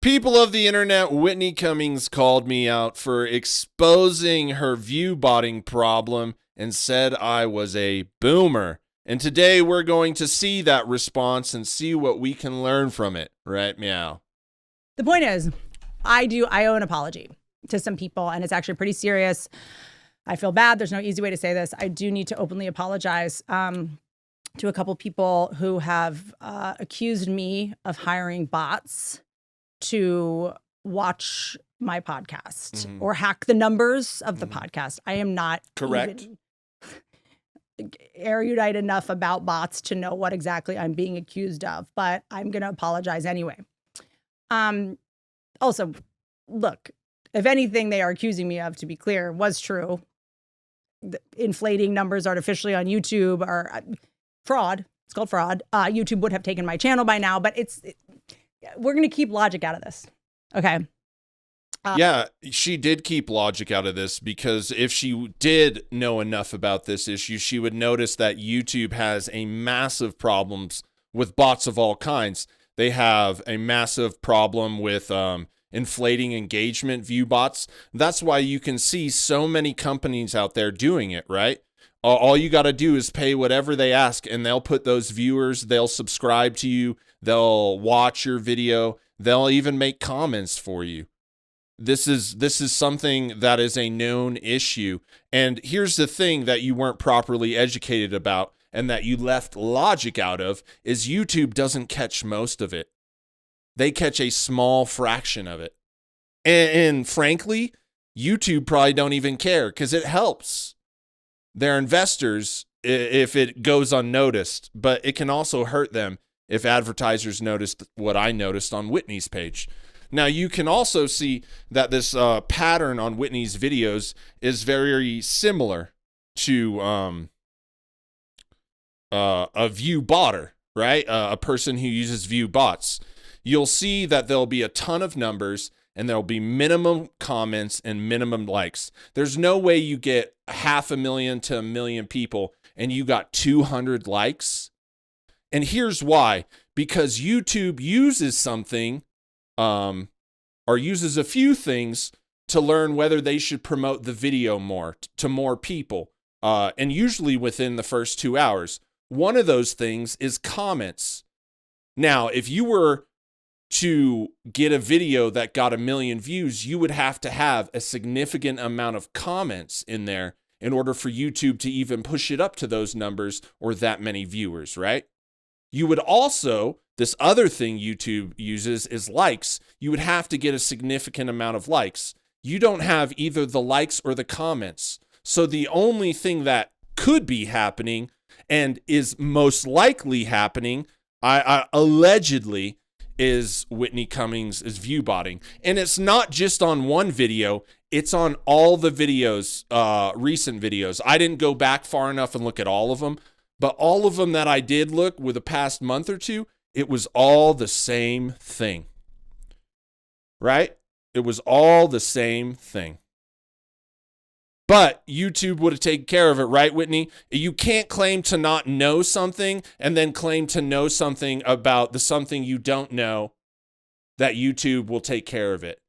People of the internet, Whitney Cummings called me out for exposing her Viewbotting problem and said I was a boomer. And today we're going to see that response and see what we can learn from it. Right, meow? The point is, I owe an apology to some people, and it's actually pretty serious. I feel bad. There's no easy way to say this. I do need to openly apologize to a couple people who have accused me of hiring bots to watch my podcast or hack the numbers of the podcast. I am not correct. Erudite enough about bots to know what exactly I'm being accused of, but I'm going to apologize anyway. Also, look, if anything they are accusing me of, to be clear, was true, inflating numbers artificially on YouTube are fraud. It's called fraud. YouTube would have taken my channel by now, but we're going to keep logic out of this. Okay. Yeah, she did keep logic out of this because if she did know enough about this issue, she would notice that YouTube has a massive problems with bots of all kinds. They have a massive problem with inflating engagement view bots. That's why you can see so many companies out there doing it, right? All you got to do is pay whatever they ask, and they'll put those viewers, they'll subscribe to you, they'll watch your video, they'll even make comments for you. This is something that is a known issue. And here's the thing that you weren't properly educated about and that you left logic out of is YouTube doesn't catch most of it. They catch a small fraction of it. And frankly, YouTube probably don't even care because it helps their investors if it goes unnoticed, but it can also hurt them if advertisers noticed what I noticed on Whitney's page. Now, you can also see that this pattern on Whitney's videos is very similar to a view botter, right? A person who uses view bots. You'll see that there'll be a ton of numbers and there'll be minimum comments and minimum likes. There's no way you get 500,000 to 1 million people and you got 200 likes. And here's why. Because YouTube uses something or uses a few things to learn whether they should promote the video more to more people. And usually within the first 2 hours. One of those things is comments. Now, if you were to get a video that got 1 million views, you would have to have a significant amount of comments in there in order for YouTube to even push it up to those numbers or that many viewers, right? You would also, this other thing YouTube uses is likes. You would have to get a significant amount of likes. You don't have either the likes or the comments. So the only thing that could be happening and is most likely happening, allegedly, is Whitney Cummings is viewbotting. And it's not just on one video, it's on all the videos, recent videos. I didn't go back far enough and look at all of them, but all of them that I did look with the past month or two, it was all the same thing. Right? It was all the same thing. But YouTube would have taken care of it, right, Whitney? You can't claim to not know something and then claim to know something about the something you don't know that YouTube will take care of it.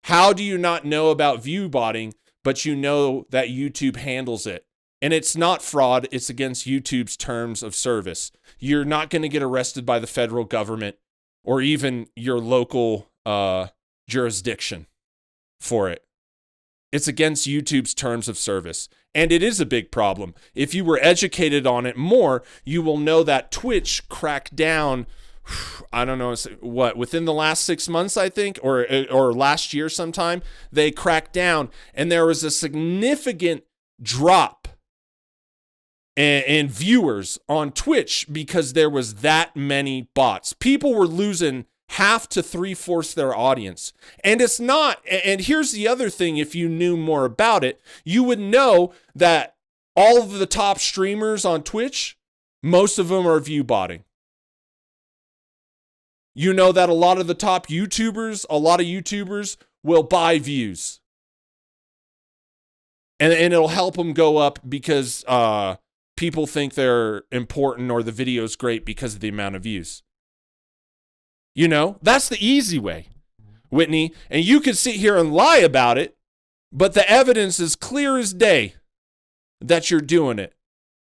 How do you not know about viewbotting, but you know that YouTube handles it? And it's not fraud, it's against YouTube's terms of service. You're not going to get arrested by the federal government or even your local jurisdiction for it. It's against YouTube's terms of service. And it is a big problem. If you were educated on it more, you will know that Twitch cracked down, I don't know what, within the last 6 months, I think, or last year sometime, they cracked down and there was a significant drop in viewers on Twitch because there was that many bots. People were losing half to 3/4 their audience. And it's not, and here's the other thing, if you knew more about it, you would know that all of the top streamers on Twitch, most of them are viewbotting. You know that a lot of the top YouTubers, a lot of YouTubers will buy views. And it'll help them go up because people think they're important or the video's great because of the amount of views. You know, that's the easy way. Whitney, and you could sit here and lie about it, but the evidence is clear as day that you're doing it.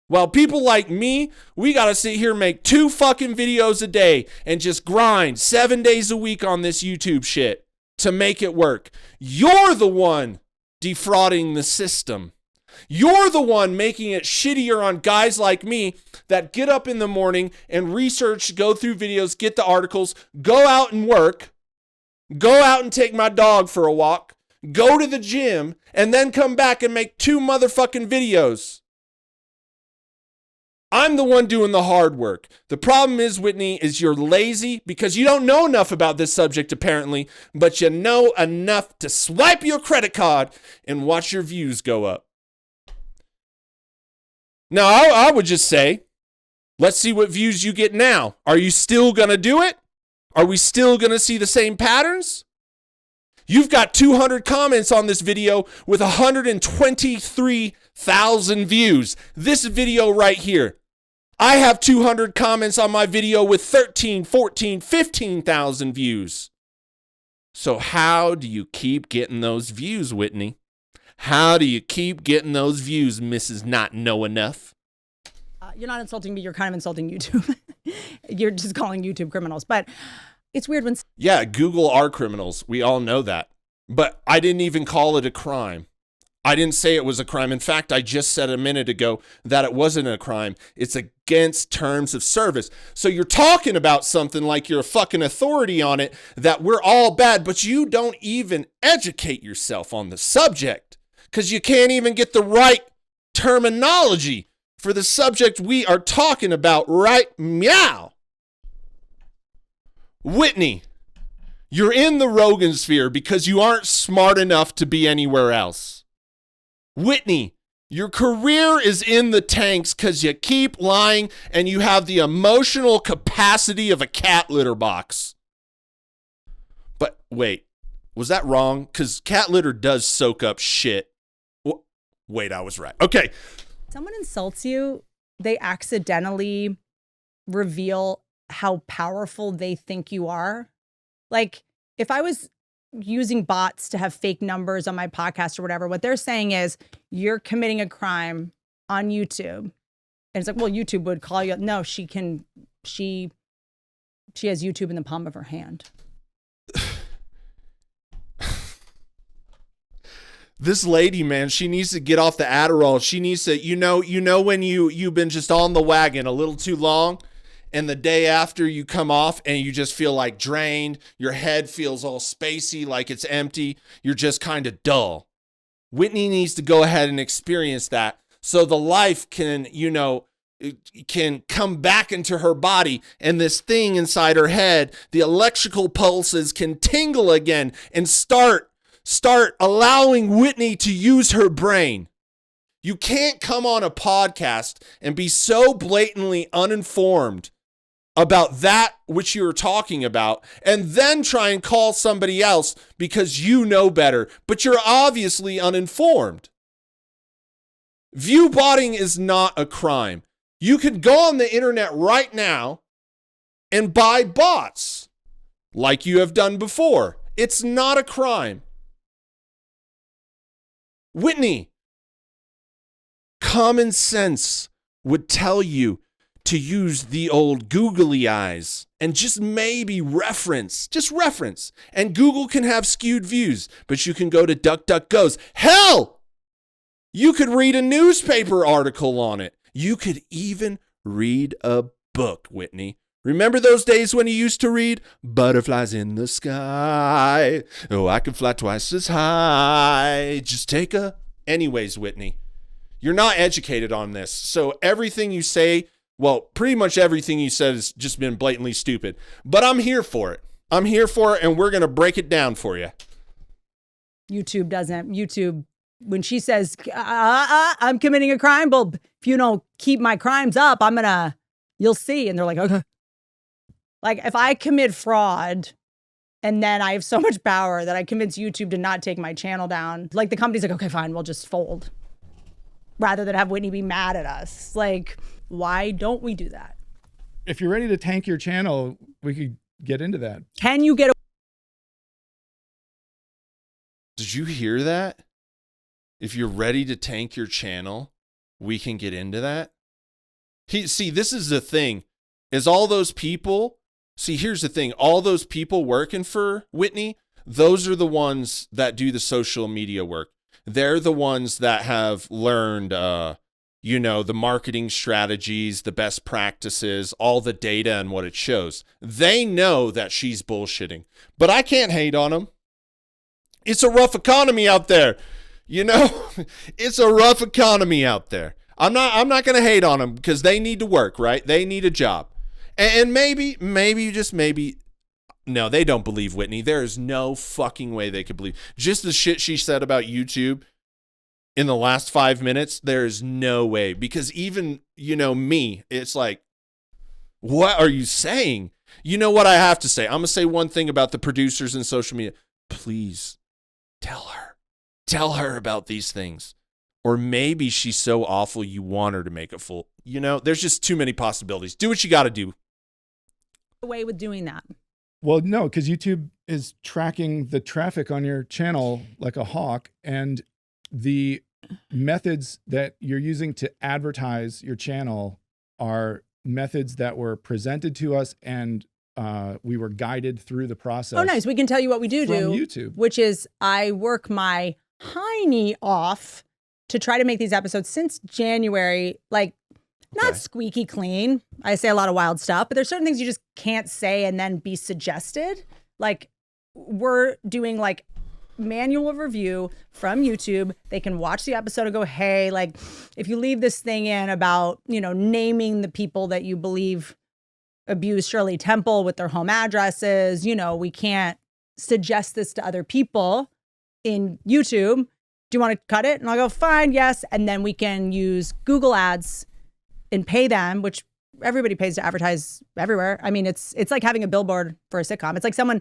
While people like me, we got to sit here and make 2 fucking videos a day and just grind 7 days a week on this YouTube shit to make it work. You're the one defrauding the system. You're the one making it shittier on guys like me that get up in the morning and research, go through videos, get the articles, go out and work, go out and take my dog for a walk, go to the gym, and then come back and make 2 motherfucking videos. I'm the one doing the hard work. The problem is, Whitney, is you're lazy because you don't know enough about this subject, apparently, but you know enough to swipe your credit card and watch your views go up. Now, I would just say, let's see what views you get now. Are you still going to do it? Are we still going to see the same patterns? You've got 200 comments on this video with 123,000 views. This video right here. I have 200 comments on my video with 13, 14, 15,000 views. So how do you keep getting those views, Whitney? How do you keep getting those views, Mrs. Not Know Enough? You're not insulting me. You're kind of insulting YouTube. You're just calling YouTube criminals. But it's weird when... Yeah, Google are criminals. We all know that. But I didn't even call it a crime. I didn't say it was a crime. In fact, I just said a minute ago that it wasn't a crime. It's against terms of service. So you're talking about something like you're a fucking authority on it, that we're all bad, but you don't even educate yourself on the subject because you can't even get the right terminology for the subject we are talking about right meow. Whitney, you're in the Rogansphere because you aren't smart enough to be anywhere else. Whitney, your career is in the tanks because you keep lying and you have the emotional capacity of a cat litter box. But wait, was that wrong? Because cat litter does soak up shit. Wait, I was right. Okay. Someone insults you, they accidentally reveal how powerful they think you are. Like, if I was using bots to have fake numbers on my podcast or whatever, what they're saying is you're committing a crime on YouTube. And it's like, well, YouTube would call you. No, she has YouTube in the palm of her hand. This lady, man, she needs to get off the Adderall. She needs to, you know when you've been just on the wagon a little too long, and the day after you come off and you just feel like drained, your head feels all spacey, like it's empty, you're just kind of dull. Whitney needs to go ahead and experience that so the life can come back into her body, and this thing inside her head, the electrical pulses can tingle again and start allowing Whitney to use her brain. You can't come on a podcast and be so blatantly uninformed about that which you're talking about, and then try and call somebody else because you know better, but you're obviously uninformed. Viewbotting is not a crime. You could go on the internet right now and buy bots like you have done before. It's not a crime. Whitney, common sense would tell you to use the old googly eyes and just maybe reference. And Google can have skewed views, but you can go to DuckDuckGo's. Hell, you could read a newspaper article on it. You could even read a book, Whitney. Remember those days when you used to read Butterflies in the Sky? Oh, I can fly twice as high. Just take a... Anyways, Whitney, you're not educated on this. So everything you say, well, pretty much everything you said has just been blatantly stupid. But I'm here for it. And we're going to break it down for you. YouTube, when she says, I'm committing a crime, well, if you don't keep my crimes up, you'll see. And they're like, okay. Like, if I commit fraud and then I have so much power that I convince YouTube to not take my channel down, like, the company's like, okay, fine, we'll just fold. Rather than have Whitney be mad at us. Like, why don't we do that? If you're ready to tank your channel, we could get into that. Can you get Did you hear that? If you're ready to tank your channel, we can get into that. See, this is the thing, is all those people, here's the thing, all those people working for Whitney, those are the ones that do the social media work. They're the ones that have learned, the marketing strategies, the best practices, all the data and what it shows. They know that she's bullshitting, but I can't hate on them. It's a rough economy out there. It's a rough economy out there. I'm not going to hate on them because they need to work, right? They need a job. And maybe, no, they don't believe Whitney. There is no fucking way they could believe. Just the shit she said about YouTube in the last 5 minutes, there is no way. Because even, me, it's like, what are you saying? You know what I have to say? I'm going to say one thing about the producers in social media. Please tell her about these things. Or maybe she's so awful you want her to make a full, there's just too many possibilities. Do what you got to do. Way with doing that. Well, no, because YouTube is tracking the traffic on your channel like a hawk, and the methods that you're using to advertise your channel are methods that were presented to us, and we were guided through the process. Oh, nice. We can tell you what we do from YouTube, which is I work my hiney off to try to make these episodes since January, not squeaky clean. I say a lot of wild stuff, but there's certain things you just can't say and then be suggested. Like, we're doing manual review from YouTube. They can watch the episode and go, hey, if you leave this thing in about, naming the people that you believe abused Shirley Temple with their home addresses, we can't suggest this to other people in YouTube. Do you want to cut it? And I'll go, fine, yes. And then we can use Google ads and pay them, which everybody pays to advertise everywhere. I mean, it's like having a billboard for a sitcom. It's like someone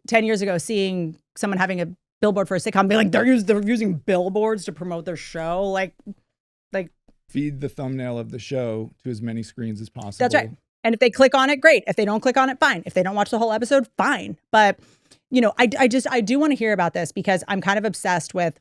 10 years ago seeing someone having a billboard for a sitcom, be like, they're using billboards to promote their show. Like feed the thumbnail of the show to as many screens as possible. That's right. And if they click on it, great. If they don't click on it, fine. If they don't watch the whole episode, fine. But I do want to hear about this because I'm kind of obsessed with,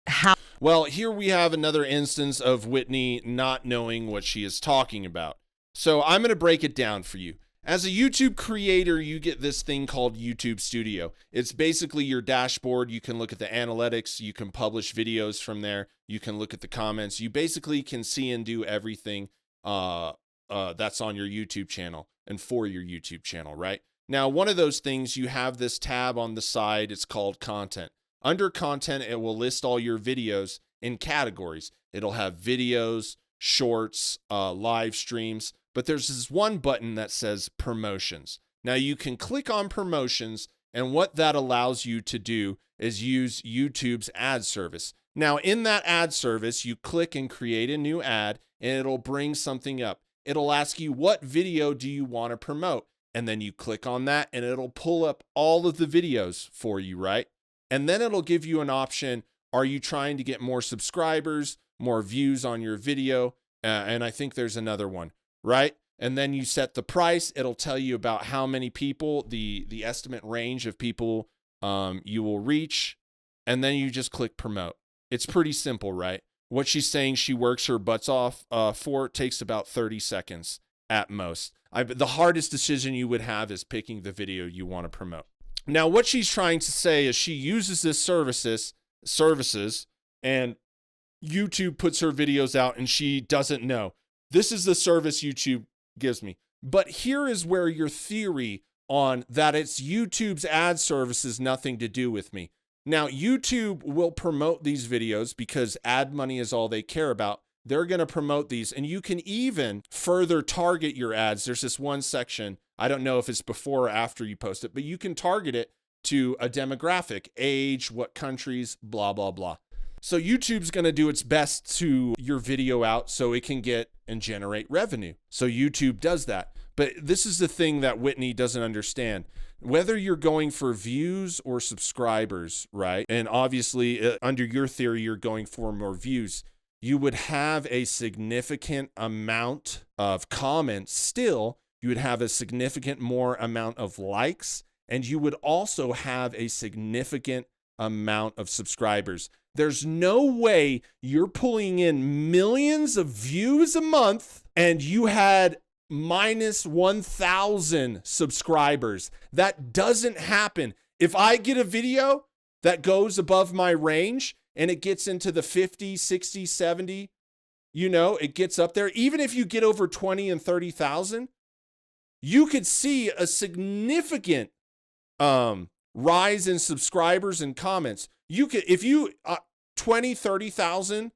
how. Well, here we have another instance of Whitney not knowing what she is talking about. So I'm going to break it down for you. As a YouTube creator, you get this thing called YouTube Studio. It's basically your dashboard. You can look at the analytics. You can publish videos from there. You can look at the comments. You basically can see and do everything that's on your YouTube channel and for your YouTube channel, right? Now, one of those things, you have this tab on the side. It's called Content. Under Content, it will list all your videos in categories. It'll have videos, shorts, live streams, but there's this one button that says Promotions. Now, you can click on Promotions, and what that allows you to do is use YouTube's ad service. Now, in that ad service, you click and create a new ad, and it'll bring something up. It'll ask you, what video do you want to promote? And then you click on that, and it'll pull up all of the videos for you, right? And then it'll give you an option. Are you trying to get more subscribers, more views on your video? And I think there's another one, right? And then you set the price. It'll tell you about how many people, the estimate range of people you will reach. And then you just click promote. It's pretty simple, right? What she's saying she works her butts off for takes about 30 seconds at most. The hardest decision you would have is picking the video you want to promote. Now, what she's trying to say is she uses this services, and YouTube puts her videos out, and she doesn't know. This is the service YouTube gives me. But here is where your theory on that it's YouTube's ad service has nothing to do with me. Now, YouTube will promote these videos because ad money is all they care about. They're going to promote these, and you can even further target your ads. There's this one section. I don't know if it's before or after you post it, but you can target it to a demographic, age, what countries, blah, blah, blah. So YouTube's going to do its best to your video out so it can get and generate revenue. So YouTube does that. But this is the thing that Whitney doesn't understand. Whether you're going for views or subscribers, right? And obviously, under your theory, you're going for more views. You would have a significant amount of comments still. You would have a significant more amount of likes and you would also have a significant amount of subscribers. There's no way you're pulling in millions of views a month and you had minus 1,000 subscribers. That doesn't happen. If I get a video that goes above my range and it gets into the 50, 60, 70, it gets up there. Even if you get over 20 and 30,000, you could see a significant rise in subscribers and comments. You could, if you 20, 30,000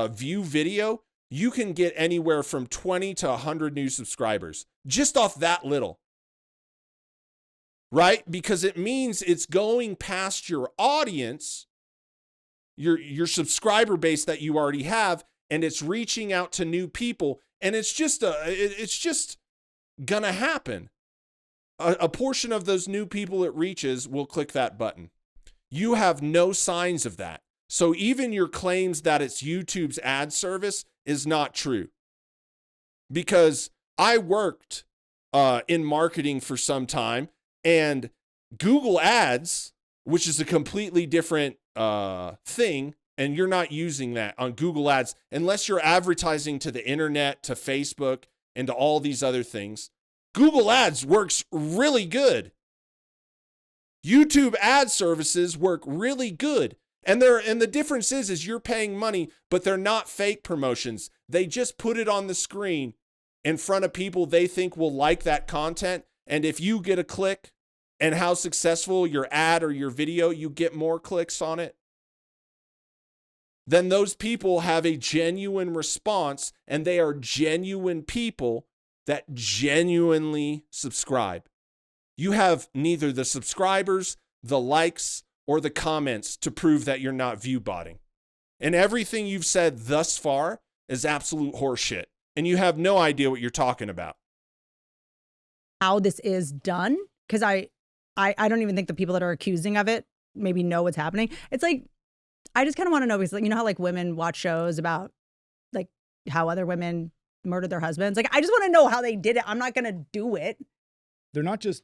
view video, you can get anywhere from 20 to 100 new subscribers just off that little. Right? Because it means it's going past your audience, your subscriber base that you already have, and it's reaching out to new people, and it's just gonna happen. A portion of those new people it reaches will click that button. You have no signs of that. So even your claims that it's YouTube's ad service is not true. Because I worked in marketing for some time, and Google Ads, which is a completely different thing, and you're not using that on Google Ads unless you're advertising to the internet, to Facebook, and to all these other things. Google Ads works really good. YouTube ad services work really good. And the difference is you're paying money, but they're not fake promotions. They just put it on the screen in front of people they think will like that content. And if you get a click and how successful your ad or your video, you get more clicks on it, then those people have a genuine response, and they are genuine people that genuinely subscribe. You have neither the subscribers, the likes, or the comments to prove that you're not viewbotting. And everything you've said thus far is absolute horseshit, and you have no idea what you're talking about. How this is done, because I don't even think the people that are accusing of it maybe know what's happening. It's like, I just kind of want to know, because how like women watch shows about like how other women murdered their husbands. Like, I just want to know how they did it. I'm not going to do it. They're not just...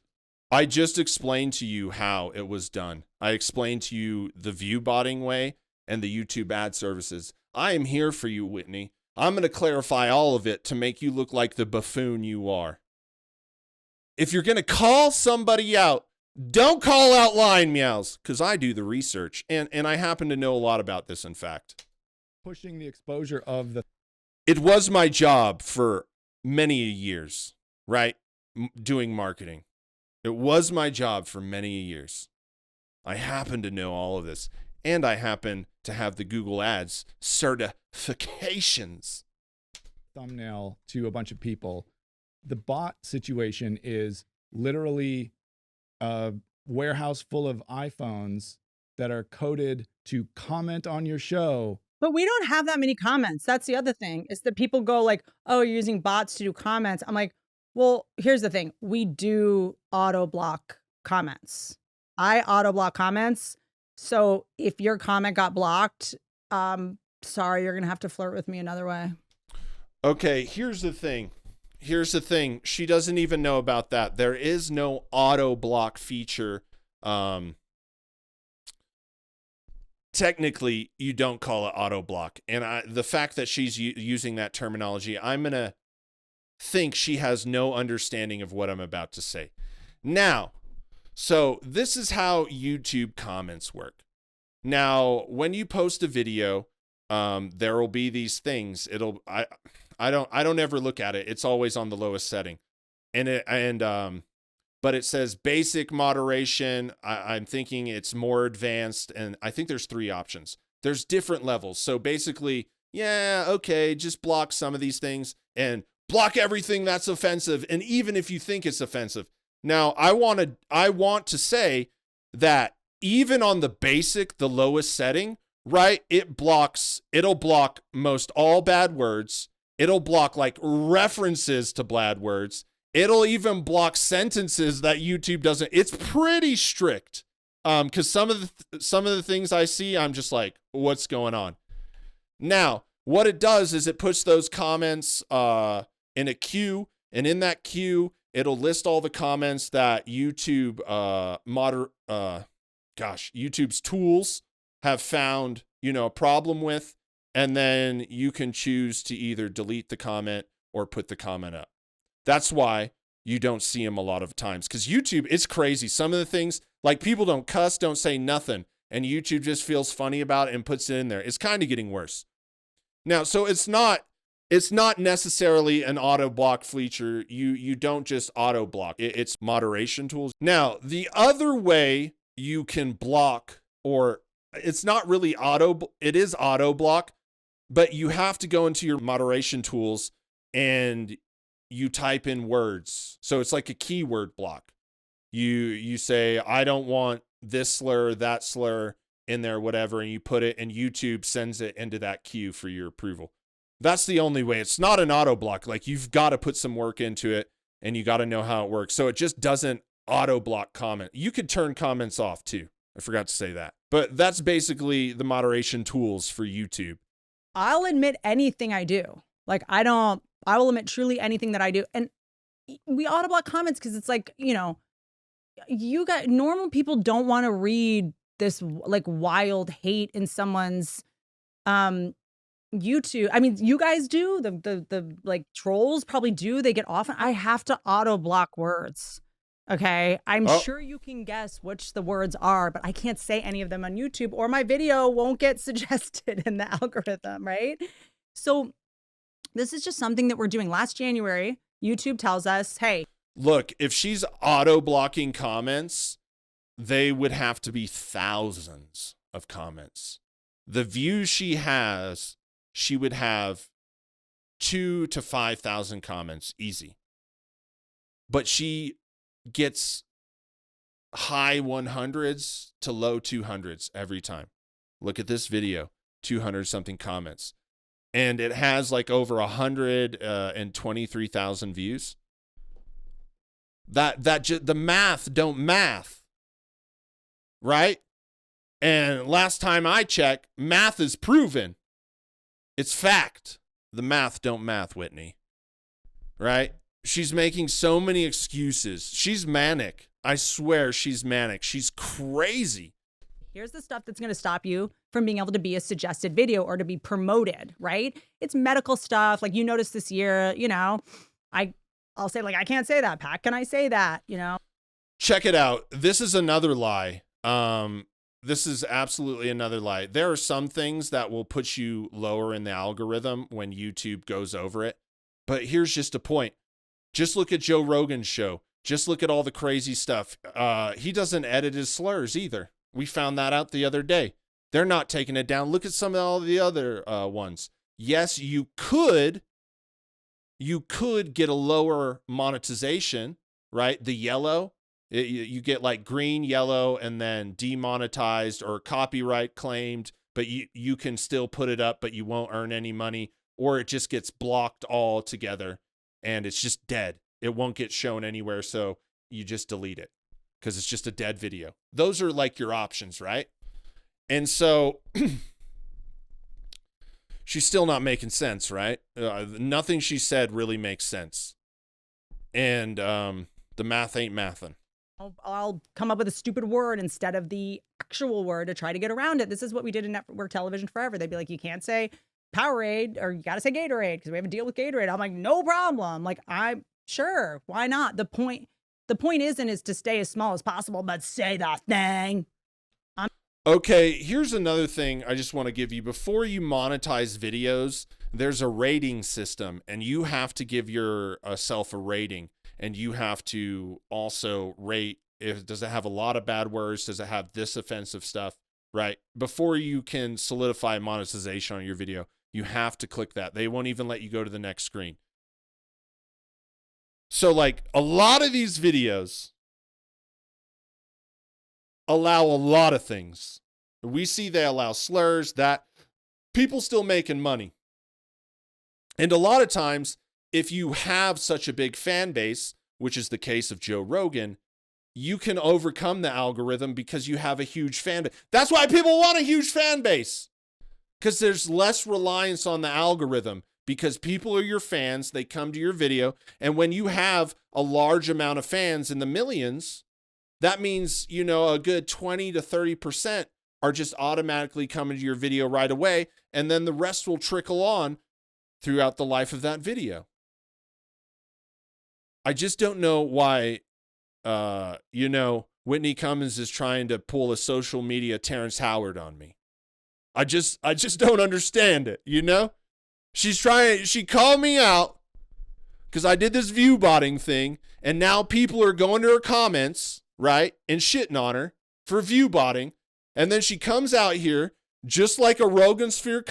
I just explained to you how it was done. I explained to you the viewbotting way and the YouTube ad services. I am here for you, Whitney. I'm going to clarify all of it to make you look like the buffoon you are. If you're going to call somebody out, don't call out lying meows, because I do the research, and I happen to know a lot about this, in fact. Pushing the exposure of the... It was my job for many years, right? Doing marketing. It was my job for many years. I happen to know all of this, and I happen to have the Google Ads certifications. Thumbnail to a bunch of people. The bot situation is literally a warehouse full of iPhones that are coded to comment on your show. But we don't have that many comments. That's the other thing, is that people go like, oh, you're using bots to do comments. I'm like, well, here's the thing. We do auto block comments. I auto block comments. So if your comment got blocked, sorry, you're going to have to flirt with me another way. Okay, here's the thing. She doesn't even know about that. There is no auto block feature. Technically, you don't call it auto block. And the fact that she's using that terminology, I'm going to think she has no understanding of what I'm about to say. Now, so this is how YouTube comments work. Now, when you post a video, there will be these things. I don't ever look at it. It's always on the lowest setting. But it says basic moderation. I'm thinking it's more advanced, and I think there's 3 options. There's different levels. So basically, yeah, okay, just block some of these things and block everything that's offensive. And even if you think it's offensive. Now, I want to say that even on the basic, the lowest setting, right? It'll block most all bad words. It'll block like references to bad words. It'll even block sentences that YouTube doesn't. It's pretty strict. Because some of the things I see, I'm just like, what's going on? Now, what it does is it puts those comments in a queue, and in that queue, It'll list all the comments that YouTube's tools have found, a problem with. And then you can choose to either delete the comment or put the comment up. That's why you don't see them a lot of times. Because YouTube, it's crazy. Some of the things, like people don't cuss, don't say nothing. And YouTube just feels funny about it and puts it in there. It's kind of getting worse. Now, so it's not necessarily an auto block feature. You don't just auto block. It's moderation tools. Now, the other way you can block, or it's not really it is auto block, but you have to go into your moderation tools and you type in words. So it's like a keyword block. You say, I don't want this slur, that slur in there, whatever, and you put it, and YouTube sends it into that queue for your approval. That's the only way. It's not an auto block. Like, you've got to put some work into it, and you got to know how it works. So it just doesn't auto block comment. You could turn comments off too. I forgot to say that. But that's basically the moderation tools for YouTube. I'll admit anything I do. Like, I will admit truly anything that I do. And we auto block comments because it's like, normal people don't want to read this like wild hate in someone's YouTube. I mean, you guys do, the like trolls probably do. They get often. I have to auto block words. Okay. I'm sure you can guess which the words are, but I can't say any of them on YouTube, or my video won't get suggested in the algorithm, right? So this is just something that we're doing. Last January, YouTube tells us, hey, look, if she's auto blocking comments, they would have to be thousands of comments. The views she has, she would have 2,000 to 5,000 comments, easy. But she gets high 100s to low 200s every time. Look at this video, 200 something comments. And it has like over 123,000 views. The math don't math, right? And last time I checked, math is proven. It's fact. The math don't math, Whitney. Right? She's making so many excuses. She's manic. I swear she's manic. She's crazy. Here's the stuff that's going to stop you from being able to be a suggested video or to be promoted, right? It's medical stuff. Like, you noticed this year, I'll say, like, I can't say that. Pat, can I say that? Check it out. This is another lie. This is absolutely another lie. There are some things that will put you lower in the algorithm when YouTube goes over it. But here's just a point. Just look at Joe Rogan's show. Just look at all the crazy stuff. He doesn't edit his slurs either. We found that out the other day. They're not taking it down. Look at some of all the other ones. Yes, you could get a lower monetization, right? The yellow, you get like green, yellow, and then demonetized or copyright claimed, but you can still put it up, but you won't earn any money, or it just gets blocked altogether and it's just dead. It won't get shown anywhere, so you just delete it because it's just a dead video. Those are like your options, right? And so she's still not making sense, right? Nothing she said really makes sense. And the math ain't mathin'. I'll come up with a stupid word instead of the actual word to try to get around it. This is what we did in network television forever. They'd be like, you can't say Powerade, or you got to say Gatorade because we have a deal with Gatorade. I'm like, no problem. Like, I'm sure. Why not? The point is to stay as small as possible, but say that thing. Okay, here's another thing I just want to give you. Before you monetize videos, there's a rating system, and you have to give yourself a rating, and you have to also rate, does it have a lot of bad words? Does it have this offensive stuff, right? Before you can solidify monetization on your video, you have to click that. They won't even let you go to the next screen. So like a lot of these videos allow a lot of things. We see they allow slurs, that people still making money. And a lot of times, if you have such a big fan base, which is the case of Joe Rogan, you can overcome the algorithm because you have a huge fan base. That's why people want a huge fan base, because there's less reliance on the algorithm. because people are your fans. They come to your video. And when you have a large amount of fans in the millions, that means, you know, a good 20 to 30% are just automatically coming to your video right away. And then the rest will trickle on throughout the life of that video. I just don't know why, you know, Whitney Cummings is trying to pull a social media Terrence Howard on me. I just don't understand it, you know? She called me out because I did this Viewbotting thing, and now people are going to her comments, right, and shitting on her for Viewbotting, and then she comes out here just like a Rogansphere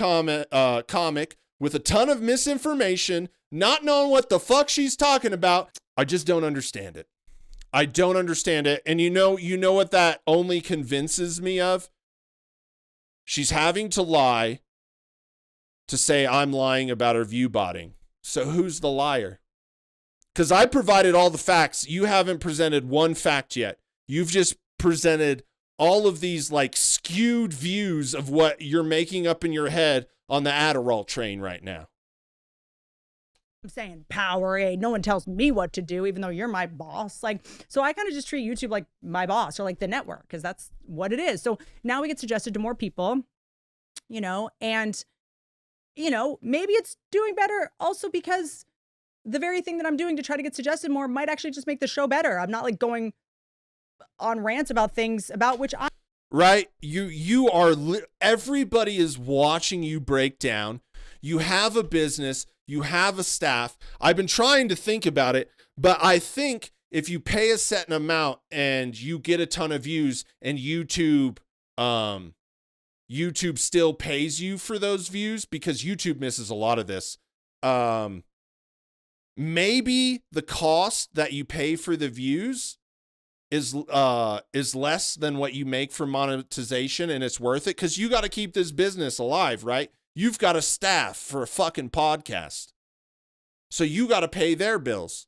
comic with a ton of misinformation, not knowing what the fuck she's talking about. I just don't understand it. I don't understand it. And you know what that only convinces me of? She's having to lie to say I'm lying about her Viewbotting. So who's the liar? Because I provided all the facts. You haven't presented one fact yet. You've just presented all of these like skewed views of what you're making up in your head on the Adderall train right now. I'm saying Powerade. No one tells me what to do, even though you're my boss. Like, so I kind of just treat YouTube like my boss or like the network, because that's what it is. So now we get suggested to more people, you know, and, you know, maybe it's doing better also because the very thing that I'm doing to try to get suggested more might actually just make the show better. I'm not like going on rants about things about which I. Right? You are, everybody is watching you break down. You have a business. You have a staff. I've been trying to think about it, but I think if you pay a certain amount and you get a ton of views and YouTube still pays you for those views because YouTube misses a lot of this. Maybe the cost that you pay for the views is less than what you make for monetization, and it's worth it because you got to keep this business alive, right? You've got a staff for a fucking podcast. So you got to pay their bills.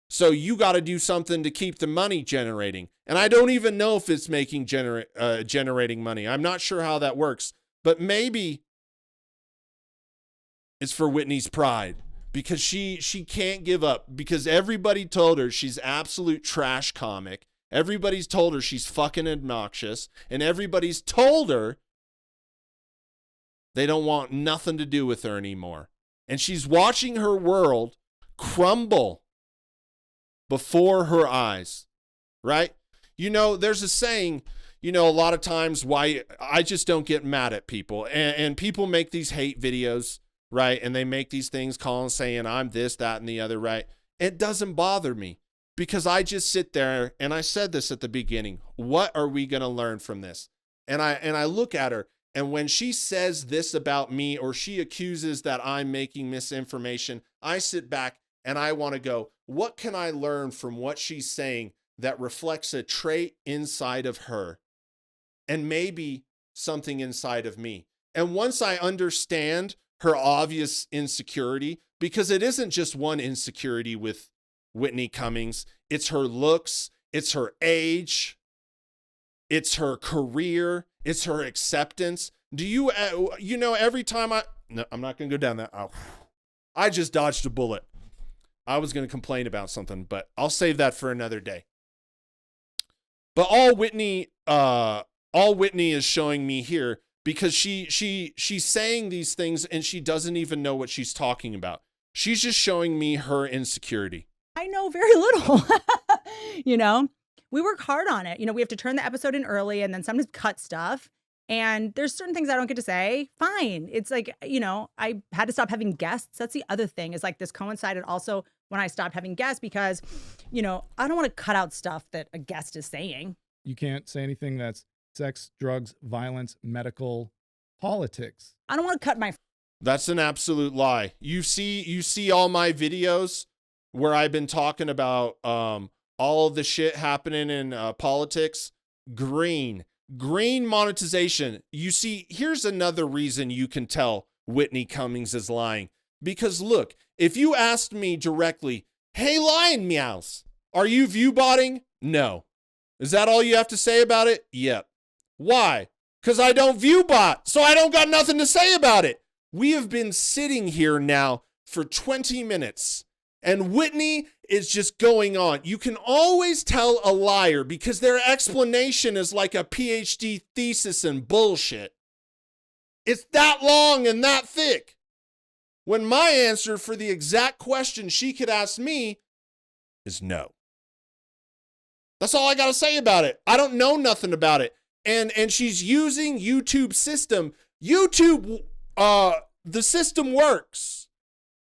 So you got to do something to keep the money generating. And I don't even know if it's making generating money. I'm not sure how that works. But maybe it's for Whitney's pride. Because she can't give up. Because everybody told her she's absolute trash comic. Everybody's told her she's fucking obnoxious. And everybody's told her they don't want nothing to do with her anymore. And she's watching her world crumble before her eyes, right? You know, there's a saying, you know, a lot of times why I just don't get mad at people. And people make these hate videos, right? And they make these things calling, saying I'm this, that, and the other, right? It doesn't bother me because I just sit there, and I said this at the beginning. What are we going to learn from this? And I look at her. And when she says this about me or she accuses that I'm making misinformation, I sit back and I want to go, what can I learn from what she's saying that reflects a trait inside of her and maybe something inside of me? And once I understand her obvious insecurity, because it isn't just one insecurity with Whitney Cummings, it's her looks, it's her age, it's her career, it's her acceptance. Do you, you know, every time no, I'm not going to go down that. Oh, I just dodged a bullet. I was going to complain about something, but I'll save that for another day. But all Whitney is showing me here, because she's saying these things and she doesn't even know what she's talking about. She's just showing me her insecurity. I know very little, you know. We work hard on it. You know, we have to turn the episode in early and then sometimes cut stuff. And there's certain things I don't get to say. Fine. It's like, you know, I had to stop having guests. That's the other thing, is like this coincided also when I stopped having guests because, you know, I don't want to cut out stuff that a guest is saying. You can't say anything that's sex, drugs, violence, medical, politics. I don't want to cut my. That's an absolute lie. You see all my videos where I've been talking about, all of the shit happening in politics. Green monetization. You see, here's another reason you can tell Whitney Cummings is lying. Because look, if you asked me directly, hey, Lion Meows, are you Viewbotting? No. Is that all you have to say about it? Yep. Why? Because I don't Viewbot, so I don't got nothing to say about it. We have been sitting here now for 20 minutes and Whitney is just going on. You can always tell a liar because their explanation is like a PhD thesis in bullshit. It's that long and that thick. When my answer for the exact question she could ask me is no. That's all I got to say about it. I don't know nothing about it. And she's using YouTube system. YouTube, the system works.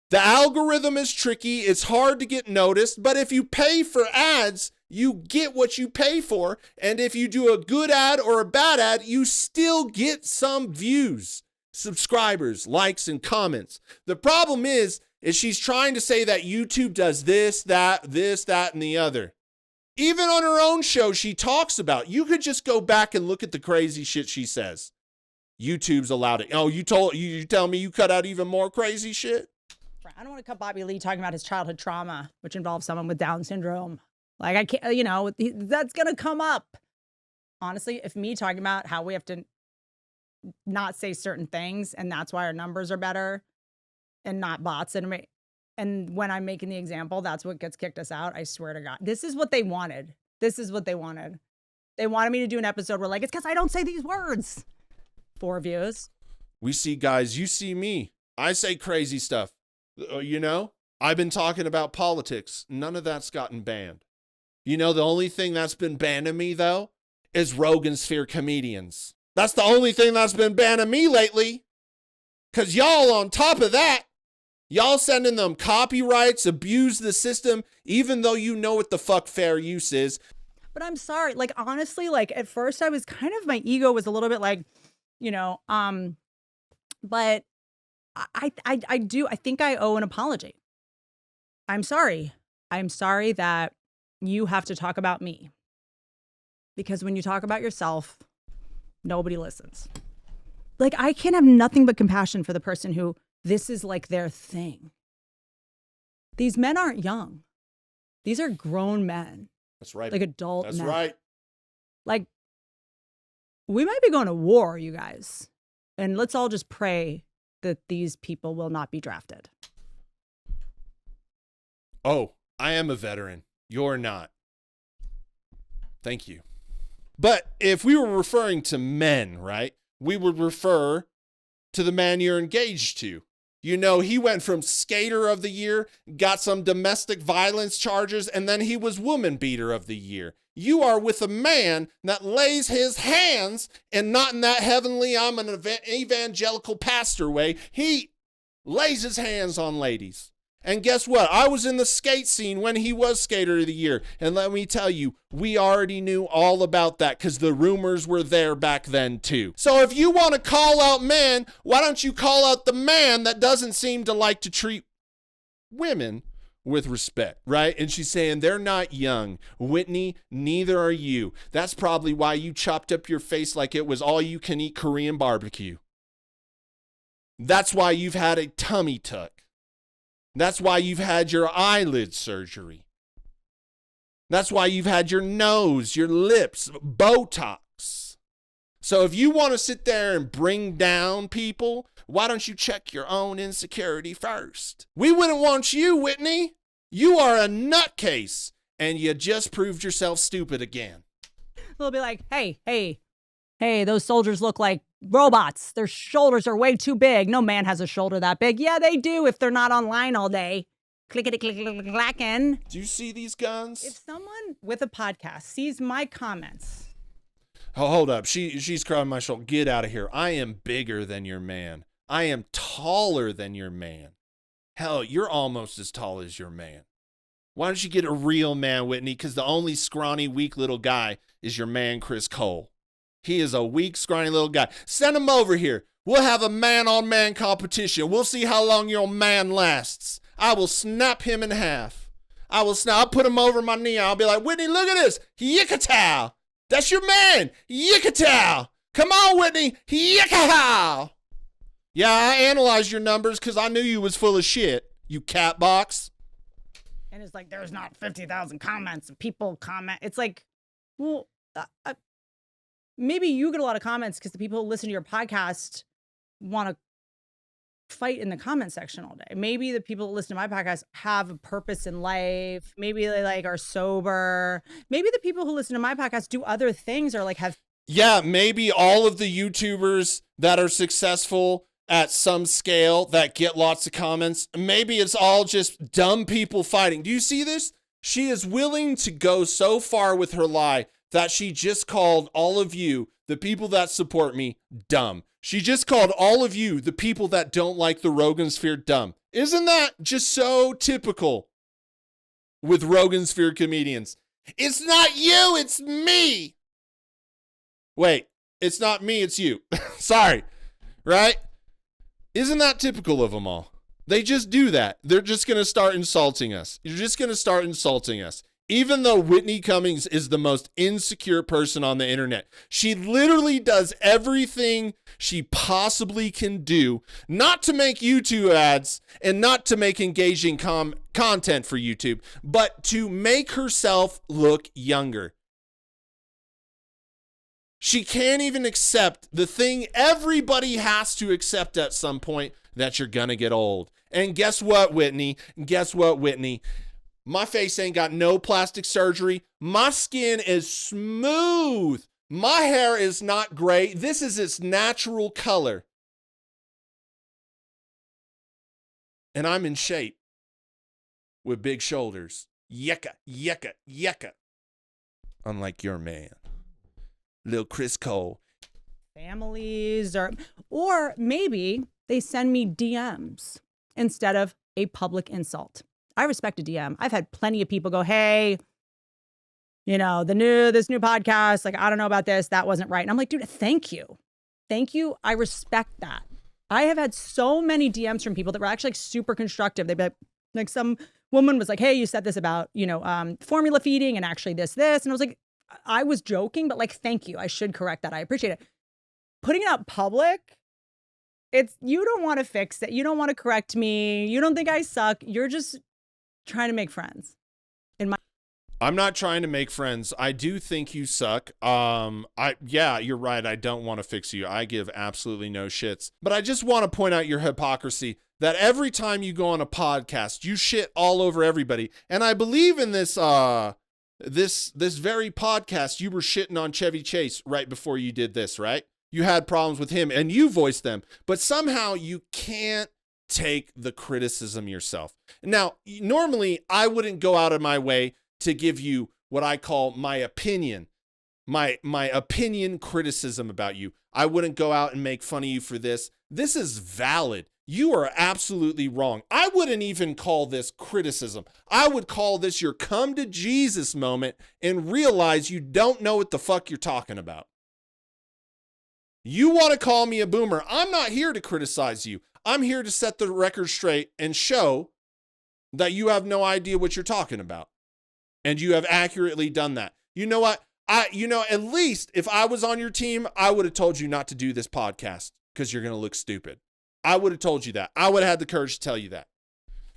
The algorithm is tricky. It's hard to get noticed. But if you pay for ads, you get what you pay for. And if you do a good ad or a bad ad, you still get some views, subscribers, likes, and comments. The problem is she's trying to say that YouTube does this, that, and the other. Even on her own show, she talks about, you could just go back and look at the crazy shit she says. YouTube's allowed it. Oh, you tell me you cut out even more crazy shit? I don't want to cut Bobby Lee talking about his childhood trauma, which involves someone with Down syndrome. Like, I can't, you know, that's going to come up. Honestly, if me talking about how we have to not say certain things and that's why our numbers are better and not bots, and when I'm making the example, that's what gets kicked us out. I swear to God, this is what they wanted. This is what they wanted. They wanted me to do an episode where like, it's because I don't say these words. 4 views. We see guys, you see me. I say crazy stuff. You know, I've been talking about politics. None of that's gotten banned. You know, the only thing that's been banned of me, though, is Rogansphere comedians. That's the only thing that's been banned of me lately. Because y'all, on top of that, y'all sending them copyrights, abuse the system, even though you know what the fuck fair use is. But I'm sorry. Like, honestly, like, at first I was kind of, my ego was a little bit like, you know, but I think I owe an apology. I'm sorry. I'm sorry that you have to talk about me. Because when you talk about yourself, nobody listens. Like, I can't have nothing but compassion for the person who this is like their thing. These men aren't young. These are grown men. That's right. Like adult men. That's right. Like, we might be going to war, you guys. And let's all just pray that these people will not be drafted. Oh, I am a veteran. You're not. Thank you. But if we were referring to men, right, we would refer to the man you're engaged to. You know, he went from skater of the year, got some domestic violence charges, and then he was woman beater of the year. You are with a man that lays his hands, and not in that heavenly, I'm an evangelical pastor way. He lays his hands on ladies. And guess what? I was in the skate scene when he was skater of the year. And let me tell you, we already knew all about that because the rumors were there back then too. So if you want to call out men, why don't you call out the man that doesn't seem to like to treat women with respect, right? And she's saying they're not young. Whitney, neither are you. That's probably why you chopped up your face like it was all you can eat Korean barbecue. That's why you've had a tummy tuck. That's why you've had your eyelid surgery. That's why you've had your nose, your lips, Botox. So if you want to sit there and bring down people, why don't you check your own insecurity first? We wouldn't want you, Whitney. You are a nutcase, and you just proved yourself stupid again. They'll be like, hey, those soldiers look like robots. Their shoulders are way too big. No man has a shoulder that big. Yeah, they do if they're not online all day. Clickety-click-clacking. Do you see these guns? If someone with a podcast sees my comments. Oh, hold up. She's crying my shoulder. Get out of here. I am bigger than your man. I am taller than your man. Hell, you're almost as tall as your man. Why don't you get a real man, Whitney? Because the only scrawny, weak little guy is your man, Chris Cole. He is a weak, scrawny little guy. Send him over here. We'll have a man-on-man competition. We'll see how long your man lasts. I will snap him in half. I'll put him over my knee. I'll be like, Whitney, look at this. Yickatow. That's your man. Yickatow. Come on, Whitney. Yickatow. Yeah, I analyzed your numbers because I knew you was full of shit, you cat box. And it's like, there's not 50,000 comments and people comment. It's like, well, maybe you get a lot of comments because the people who listen to your podcast want to fight in the comment section all day. Maybe the people that listen to my podcast have a purpose in life. Maybe they like are sober. Maybe the people who listen to my podcast do other things or like have. Yeah, maybe all of the YouTubers that are successful at some scale that get lots of comments, maybe it's all just dumb people fighting. Do you see this? She is willing to go so far with her lie that she just called all of you, the people that support me, dumb. She just called all of you, the people that don't like the Rogansphere, dumb. Isn't that just so typical with Rogansphere comedians? It's not you, it's me. Wait, it's not me, it's you. Sorry, right? Isn't that typical of them all? They just do that. They're just going to start insulting us. You're just going to start insulting us. Even though Whitney Cummings is the most insecure person on the internet, she literally does everything she possibly can do not to make YouTube ads and not to make engaging content for YouTube, but to make herself look younger. She can't even accept the thing everybody has to accept at some point, that you're gonna get old. And guess what, Whitney? My face ain't got no plastic surgery. My skin is smooth. My hair is not gray. This is its natural color. And I'm in shape with big shoulders. Yeka, yeka, yeka. Unlike your man, Lil Chris Cole. Families or maybe they send me DMs instead of a public insult. I respect a DM. I've had plenty of people go, hey, you know, this new podcast, like, I don't know about this. That wasn't right. And I'm like, dude, thank you. Thank you. I respect that. I have had so many DMs from people that were actually like super constructive. They'd be like some woman was like, hey, you said this about, formula feeding and actually this. And I was like, I was joking, but like, thank you. I should correct that. I appreciate it. Putting it out public, you don't want to fix it. You don't want to correct me. You don't think I suck. You're just trying to make friends. I'm not trying to make friends. I do think you suck. You're right. I don't want to fix you. I give absolutely no shits. But I just want to point out your hypocrisy that every time you go on a podcast, you shit all over everybody. And I believe in this this very podcast, you were shitting on Chevy Chase right before you did this, right? You had problems with him and you voiced them, but somehow you can't take the criticism yourself. Now, normally I wouldn't go out of my way to give you what I call my opinion, my opinion criticism about you. I wouldn't go out and make fun of you for this. This is valid. You are absolutely wrong. I wouldn't even call this criticism. I would call this your come to Jesus moment and realize you don't know what the fuck you're talking about. You want to call me a boomer. I'm not here to criticize you. I'm here to set the record straight and show that you have no idea what you're talking about. And you have accurately done that. You know what? At least if I was on your team, I would have told you not to do this podcast because you're going to look stupid. I would have told you that. I would have had the courage to tell you that.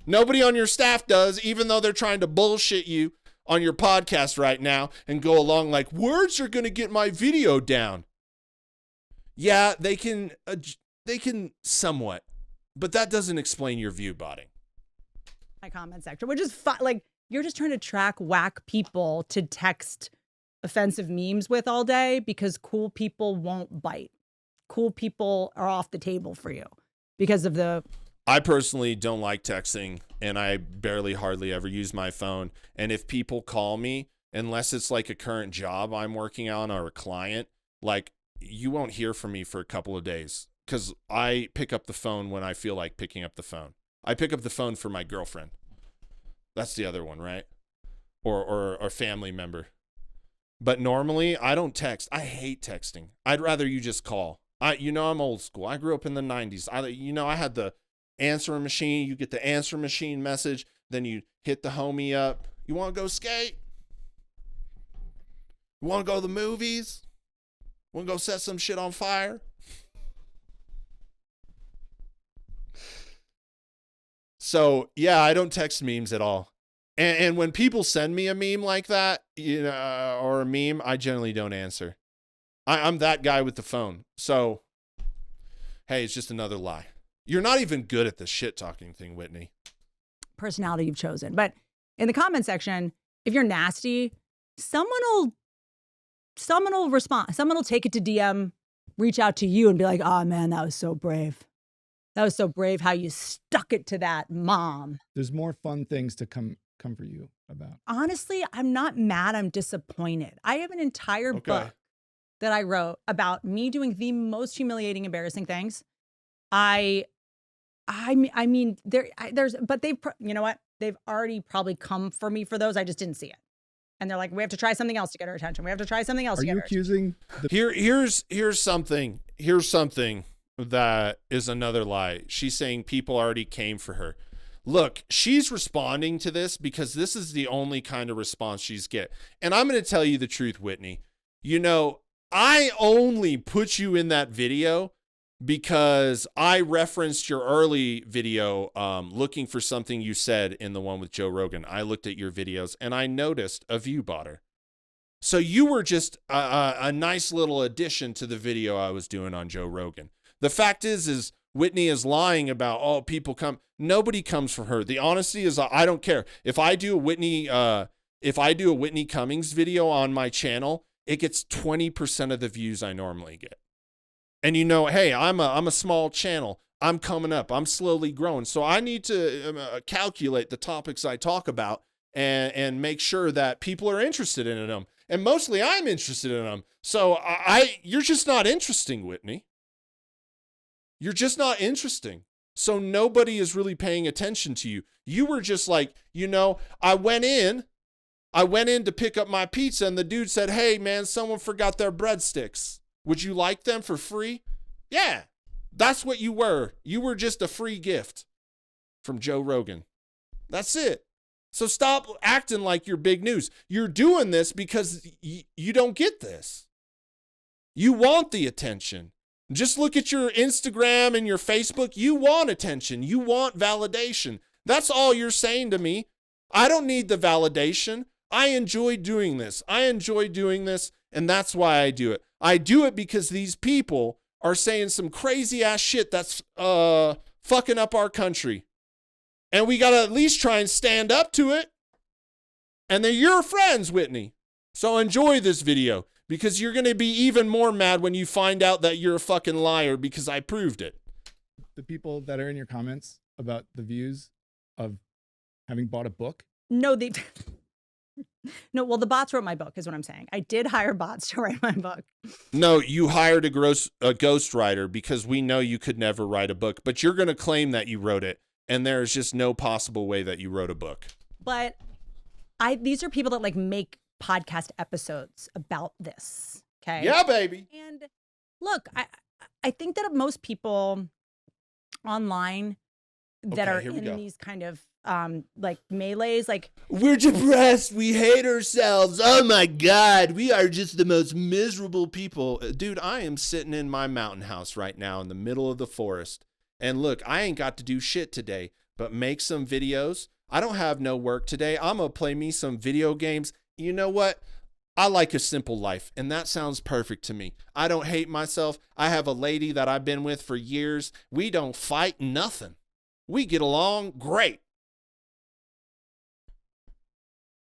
Nobody on your staff does, even though they're trying to bullshit you on your podcast right now and go along like, words are going to get my video down. Yeah, they can somewhat, but that doesn't explain your Viewbotting. My comment section, which is like, you're just trying to track whack people to text offensive memes with all day because cool people won't bite. Cool people are off the table for you because of the... I personally don't like texting, and I hardly ever use my phone. And if people call me, unless it's like a current job I'm working on or a client, like you won't hear from me for a couple of days because I pick up the phone when I feel like picking up the phone. I pick up the phone for my girlfriend. That's the other one, right? Or a family member. But normally I don't text. I hate texting. I'd rather you just call. I'm old school. I grew up in the 90s. I had the answering machine. You get the answering machine message. Then you hit the homie up. You want to go skate? You want to go to the movies? Want to go set some shit on fire? So, yeah, I don't text memes at all. And when people send me a meme like that, or a meme, I generally don't answer. I'm that guy with the phone. So, hey, it's just another lie. You're not even good at the shit talking thing, Whitney. Personality you've chosen. But in the comment section, if you're nasty, someone will respond. Someone will take it to DM, reach out to you and be like, oh man, that was so brave. That was so brave how you stuck it to that mom. There's more fun things to come for you about. Honestly, I'm not mad. I'm disappointed. I have an entire book that I wrote about me doing the most humiliating, embarrassing things. I mean, but you know what? They've already probably come for me for those. I just didn't see it. And they're like, we have to try something else to get her attention. We have to try something else. Are you accusing? Here's something that is another lie. She's saying people already came for her. Look, she's responding to this because this is the only kind of response she's get. And I'm going to tell you the truth, Whitney. You know, I only put you in that video because I referenced your early video looking for something you said in the one with Joe Rogan. I looked at your videos and I noticed a Viewbotter. So you were just a nice little addition to the video I was doing on Joe Rogan. The fact is Whitney is lying about, oh, people come. Nobody comes for her. The honesty is I don't care. If I do a Whitney Cummings video on my channel, it gets 20% of the views I normally get. And you know, hey, I'm a small channel. I'm coming up. I'm slowly growing. So I need to calculate the topics I talk about and make sure that people are interested in them. And mostly I'm interested in them. So you're just not interesting, Whitney. You're just not interesting. So nobody is really paying attention to you. You were just like, you know, I went in to pick up my pizza and the dude said, hey man, someone forgot their breadsticks. Would you like them for free? Yeah, that's what you were. You were just a free gift from Joe Rogan. That's it. So stop acting like you're big news. You're doing this because you don't get this. You want the attention. Just look at your Instagram and your Facebook. You want attention. You want validation. That's all you're saying to me. I don't need the validation. I enjoy doing this. And that's why I do it. I do it because these people are saying some crazy ass shit that's fucking up our country. And we got to at least try and stand up to it. And they're your friends, Whitney. So enjoy this video because you're going to be even more mad when you find out that you're a fucking liar because I proved it. The people that are in your comments about the views of having bought a book? No, well, the bots wrote my book is what I'm saying. I did hire bots to write my book. No, you hired a ghostwriter because we know you could never write a book, but you're going to claim that you wrote it. And there's just no possible way that you wrote a book. But these are people that like make podcast episodes about this. Okay. Yeah, baby. And look, I think that most people online that are in these kind of like melees, like we're depressed, we hate ourselves, oh my god, we are just the most miserable people. Dude, I am sitting in my mountain house right now in the middle of the forest. And look, I ain't got to do shit today, but make some videos. I don't have no work today. I'm going to play me some video games. You know what? I like a simple life, and that sounds perfect to me. I don't hate myself. I have a lady that I've been with for years. We don't fight nothing. We get along great.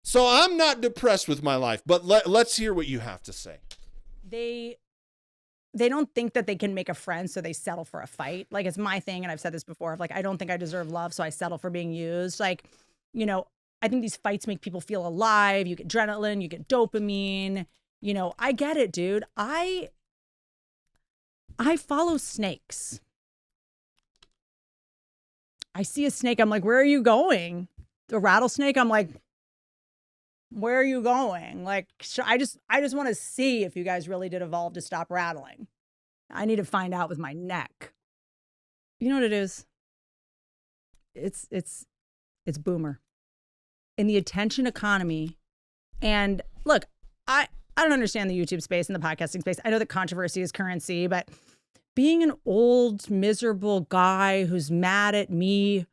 So I'm not depressed with my life, but let's hear what you have to say. They don't think that they can make a friend, so they settle for a fight. Like, it's my thing, and I've said this before, of like, I don't think I deserve love, so I settle for being used. Like, you know, I think these fights make people feel alive. You get adrenaline, you get dopamine. You know, I get it, dude. I follow snakes. I see a snake, I'm like, where are you going? The rattlesnake, I'm like, where are you going? Like, I just want to see if you guys really did evolve to stop rattling. I need to find out with my neck. You know what it is? It's boomer. In the attention economy. And look, I don't understand the YouTube space and the podcasting space. I know that controversy is currency, but being an old, miserable guy who's mad at me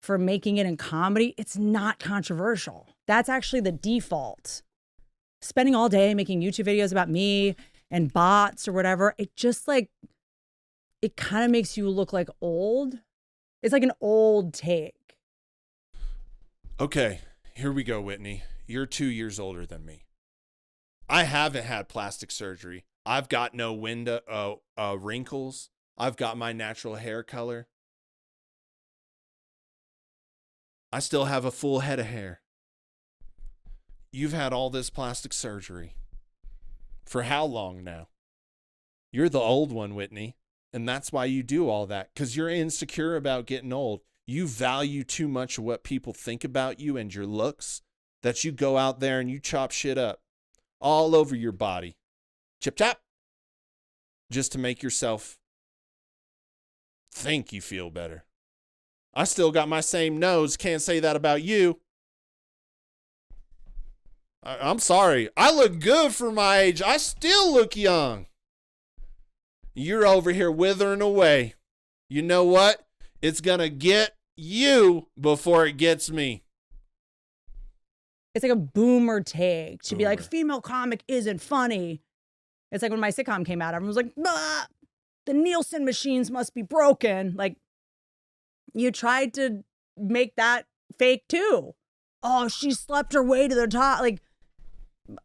for making it in comedy, it's not controversial. That's actually the default. Spending all day making YouTube videos about me and bots or whatever, it just like, it kind of makes you look like old. It's like an old take. Okay, here we go, Whitney. You're 2 years older than me. I haven't had plastic surgery. I've got no wrinkles. I've got my natural hair color. I still have a full head of hair. You've had all this plastic surgery. For how long now? You're the old one, Whitney. And that's why you do all that, because you're insecure about getting old. You value too much of what people think about you and your looks that you go out there and you chop shit up all over your body. Chip chop. Just to make yourself think you feel better. I still got my same nose. Can't say that about you. I'm sorry. I look good for my age. I still look young. You're over here withering away. You know what? It's going to get you before it gets me. It's like a boomer take to be like, Boomer. female comic isn't funny. It's like when my sitcom came out, everyone was like, bah, the Nielsen machines must be broken. Like, you tried to make that fake too. Oh, she slept her way to the top. Like,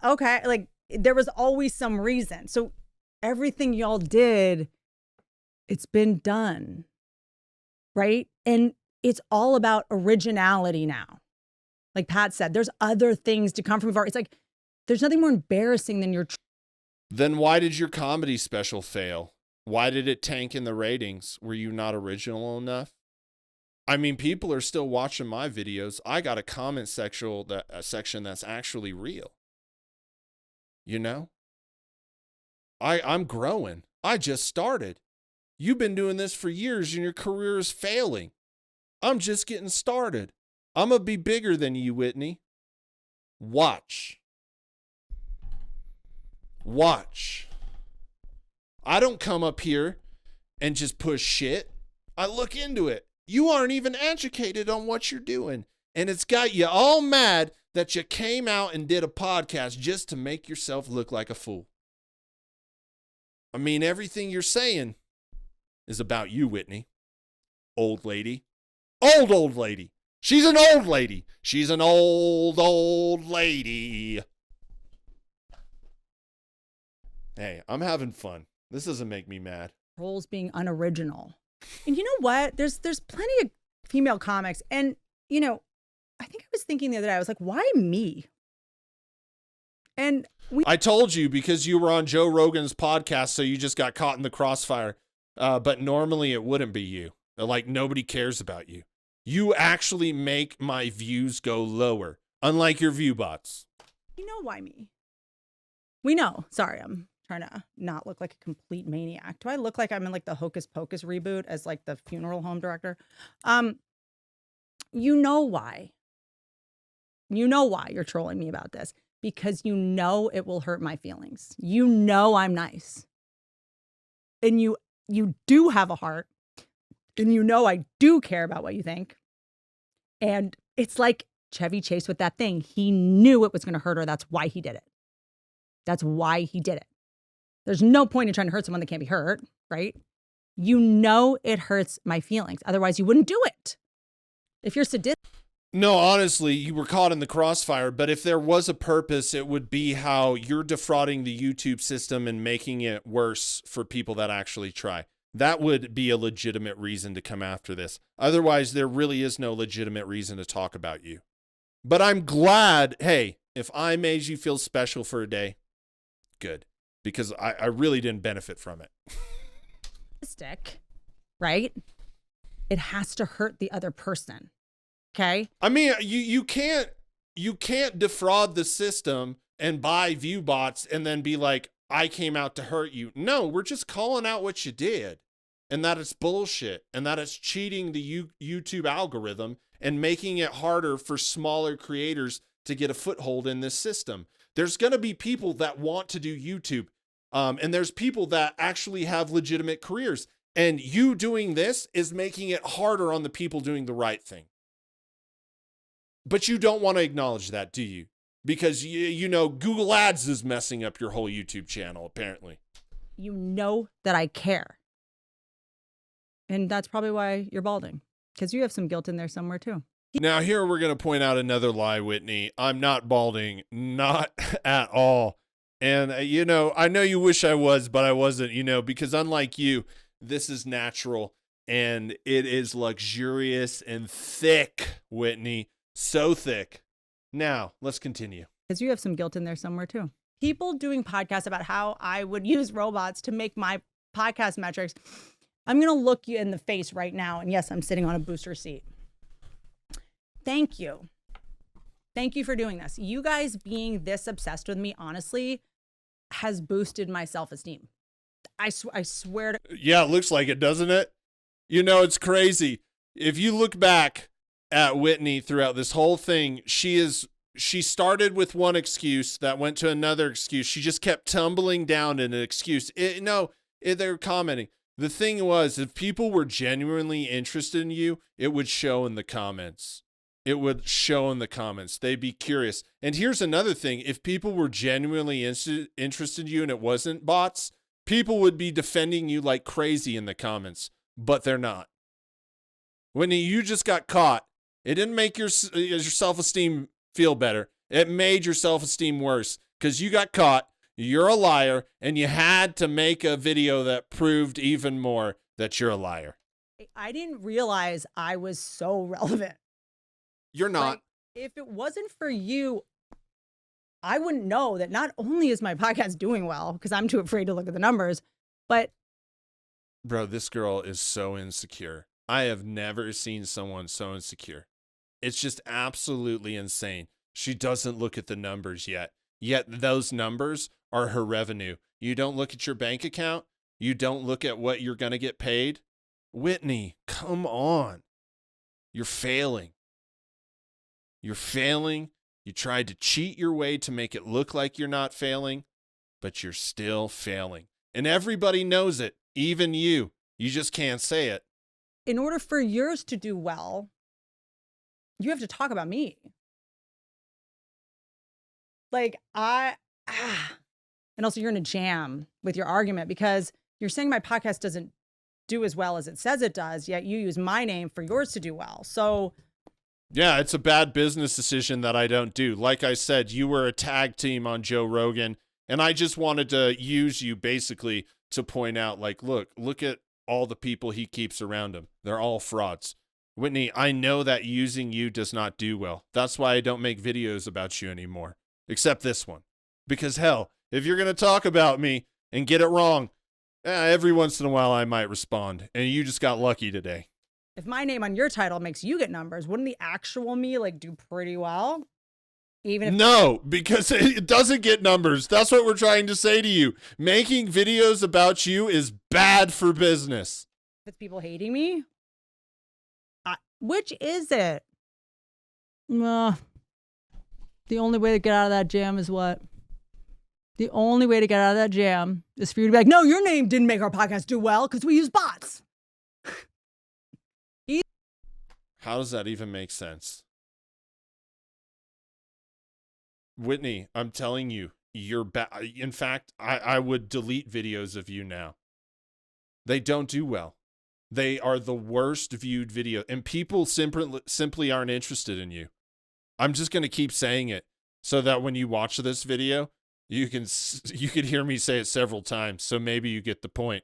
okay, like there was always some reason. So everything y'all did, it's been done, right? And it's all about originality now. Like Pat said, there's other things to come from far. It's like, there's nothing more embarrassing than your Then why did your comedy special fail? Why did it tank in the ratings? Were you not original enough? I mean, people are still watching my videos. I got a comment section that's actually real. You know? I'm growing. I just started. You've been doing this for years and your career is failing. I'm just getting started. I'm going to be bigger than you, Whitney. Watch. Watch. I don't come up here and just push shit. I look into it. You aren't even educated on what you're doing. And it's got you all mad that you came out and did a podcast just to make yourself look like a fool. I mean, everything you're saying is about you, Whitney. Old lady. Old lady. She's an old lady. She's an old lady. Hey, I'm having fun. This doesn't make me mad. roles being unoriginal. And you know what? There's plenty of female comics. And, you know, I think I was thinking the other day, I was like, why me? And I told you because you were on Joe Rogan's podcast, so you just got caught in the crossfire. But normally it wouldn't be you. Like, nobody cares about you. You actually make my views go lower, unlike your view bots. you know why me? We know. Sorry, I'm trying to not look like a complete maniac. Do I look like I'm in like the Hocus Pocus reboot as like the funeral home director? You know why. You know why you're trolling me about this. Because you know it will hurt my feelings. You know I'm nice. And you do have a heart. And you know I do care about what you think. And it's like Chevy Chase with that thing. He knew it was going to hurt her. That's why he did it. That's why he did it. There's no point in trying to hurt someone that can't be hurt, right? You know it hurts my feelings. Otherwise, you wouldn't do it. If you're sadistic. No, honestly, you were caught in the crossfire, but if there was a purpose, it would be how you're defrauding the YouTube system and making it worse for people that actually try. That would be a legitimate reason to come after this. Otherwise, there really is no legitimate reason to talk about you. But I'm glad, hey, if I made you feel special for a day, good. Because I really didn't benefit from it. Right? It has to hurt the other person. Okay. I mean, you can't defraud the system and buy view bots and then be like, I came out to hurt you. No, we're just calling out what you did and that it's bullshit and that it's cheating the YouTube algorithm and making it harder for smaller creators to get a foothold in this system. There's going to be people that want to do YouTube, and there's people that actually have legitimate careers. And you doing this is making it harder on the people doing the right thing. But you don't want to acknowledge that, do you? Because, you know, Google Ads is messing up your whole YouTube channel, apparently. You know that I care. And that's probably why you're balding, because you have some guilt in there somewhere too. Now, here we're going to point out another lie, Whitney. I'm not balding, not at all. And, I know you wish I was, but I wasn't, because unlike you, this is natural and it is luxurious and thick, Whitney. So thick. Now, let's continue. Because you have some guilt in there somewhere too. People doing podcasts about how I would use robots to make my podcast metrics. I'm going to look you in the face right now. And yes, I'm sitting on a booster seat. Thank you. Thank you for doing this. You guys being this obsessed with me, honestly, has boosted my self-esteem. I swear to... Yeah, it looks like it, doesn't it? It's crazy. If you look back at Whitney throughout this whole thing, she started with one excuse that went to another excuse. She just kept tumbling down in an excuse. They're commenting. The thing was, if people were genuinely interested in you, it would show in the comments. It would show in the comments. They'd be curious. And here's another thing. If people were genuinely interested in you and it wasn't bots, people would be defending you like crazy in the comments, but they're not. When you just got caught, it didn't make your self-esteem feel better. It made your self-esteem worse because you got caught. You're a liar, and you had to make a video that proved even more that you're a liar. I didn't realize I was so relevant. You're not. Like, if it wasn't for you, I wouldn't know that not only is my podcast doing well, because I'm too afraid to look at the numbers, but... Bro, this girl is so insecure. I have never seen someone so insecure. It's just absolutely insane. She doesn't look at the numbers yet. Yet those numbers are her revenue. You don't look at your bank account. You don't look at what you're going to get paid. Whitney, come on. You're failing. You're failing. You tried to cheat your way to make it look like you're not failing, but you're still failing. And everybody knows it, even you. You just can't say it. In order for yours to do well, you have to talk about me. Like, and also you're in a jam with your argument because you're saying my podcast doesn't do as well as it says it does, yet you use my name for yours to do well. So... Yeah, it's a bad business decision that I don't do. Like I said, you were a tag team on Joe Rogan, and I just wanted to use you basically to point out, like, look at all the people he keeps around him. They're all frauds. Whitney, I know that using you does not do well. That's why I don't make videos about you anymore, except this one. Because hell, if you're going to talk about me and get it wrong, every once in a while I might respond, and you just got lucky today. If my name on your title makes you get numbers, wouldn't the actual me do pretty well? Even if no, because it doesn't get numbers. That's what we're trying to say to you. Making videos about you is bad for business. If it's people hating me, which is it? The only way to get out of that jam is what? The only way to get out of that jam is for you to be like, no, your name didn't make our podcast do well because we use bots. How does that even make sense? Whitney, I'm telling you, you're bad. In fact, I would delete videos of you now. They don't do well. They are the worst viewed video, and people simply aren't interested in you. I'm just going to keep saying it so that when you watch this video, you can hear me say it several times, so maybe you get the point.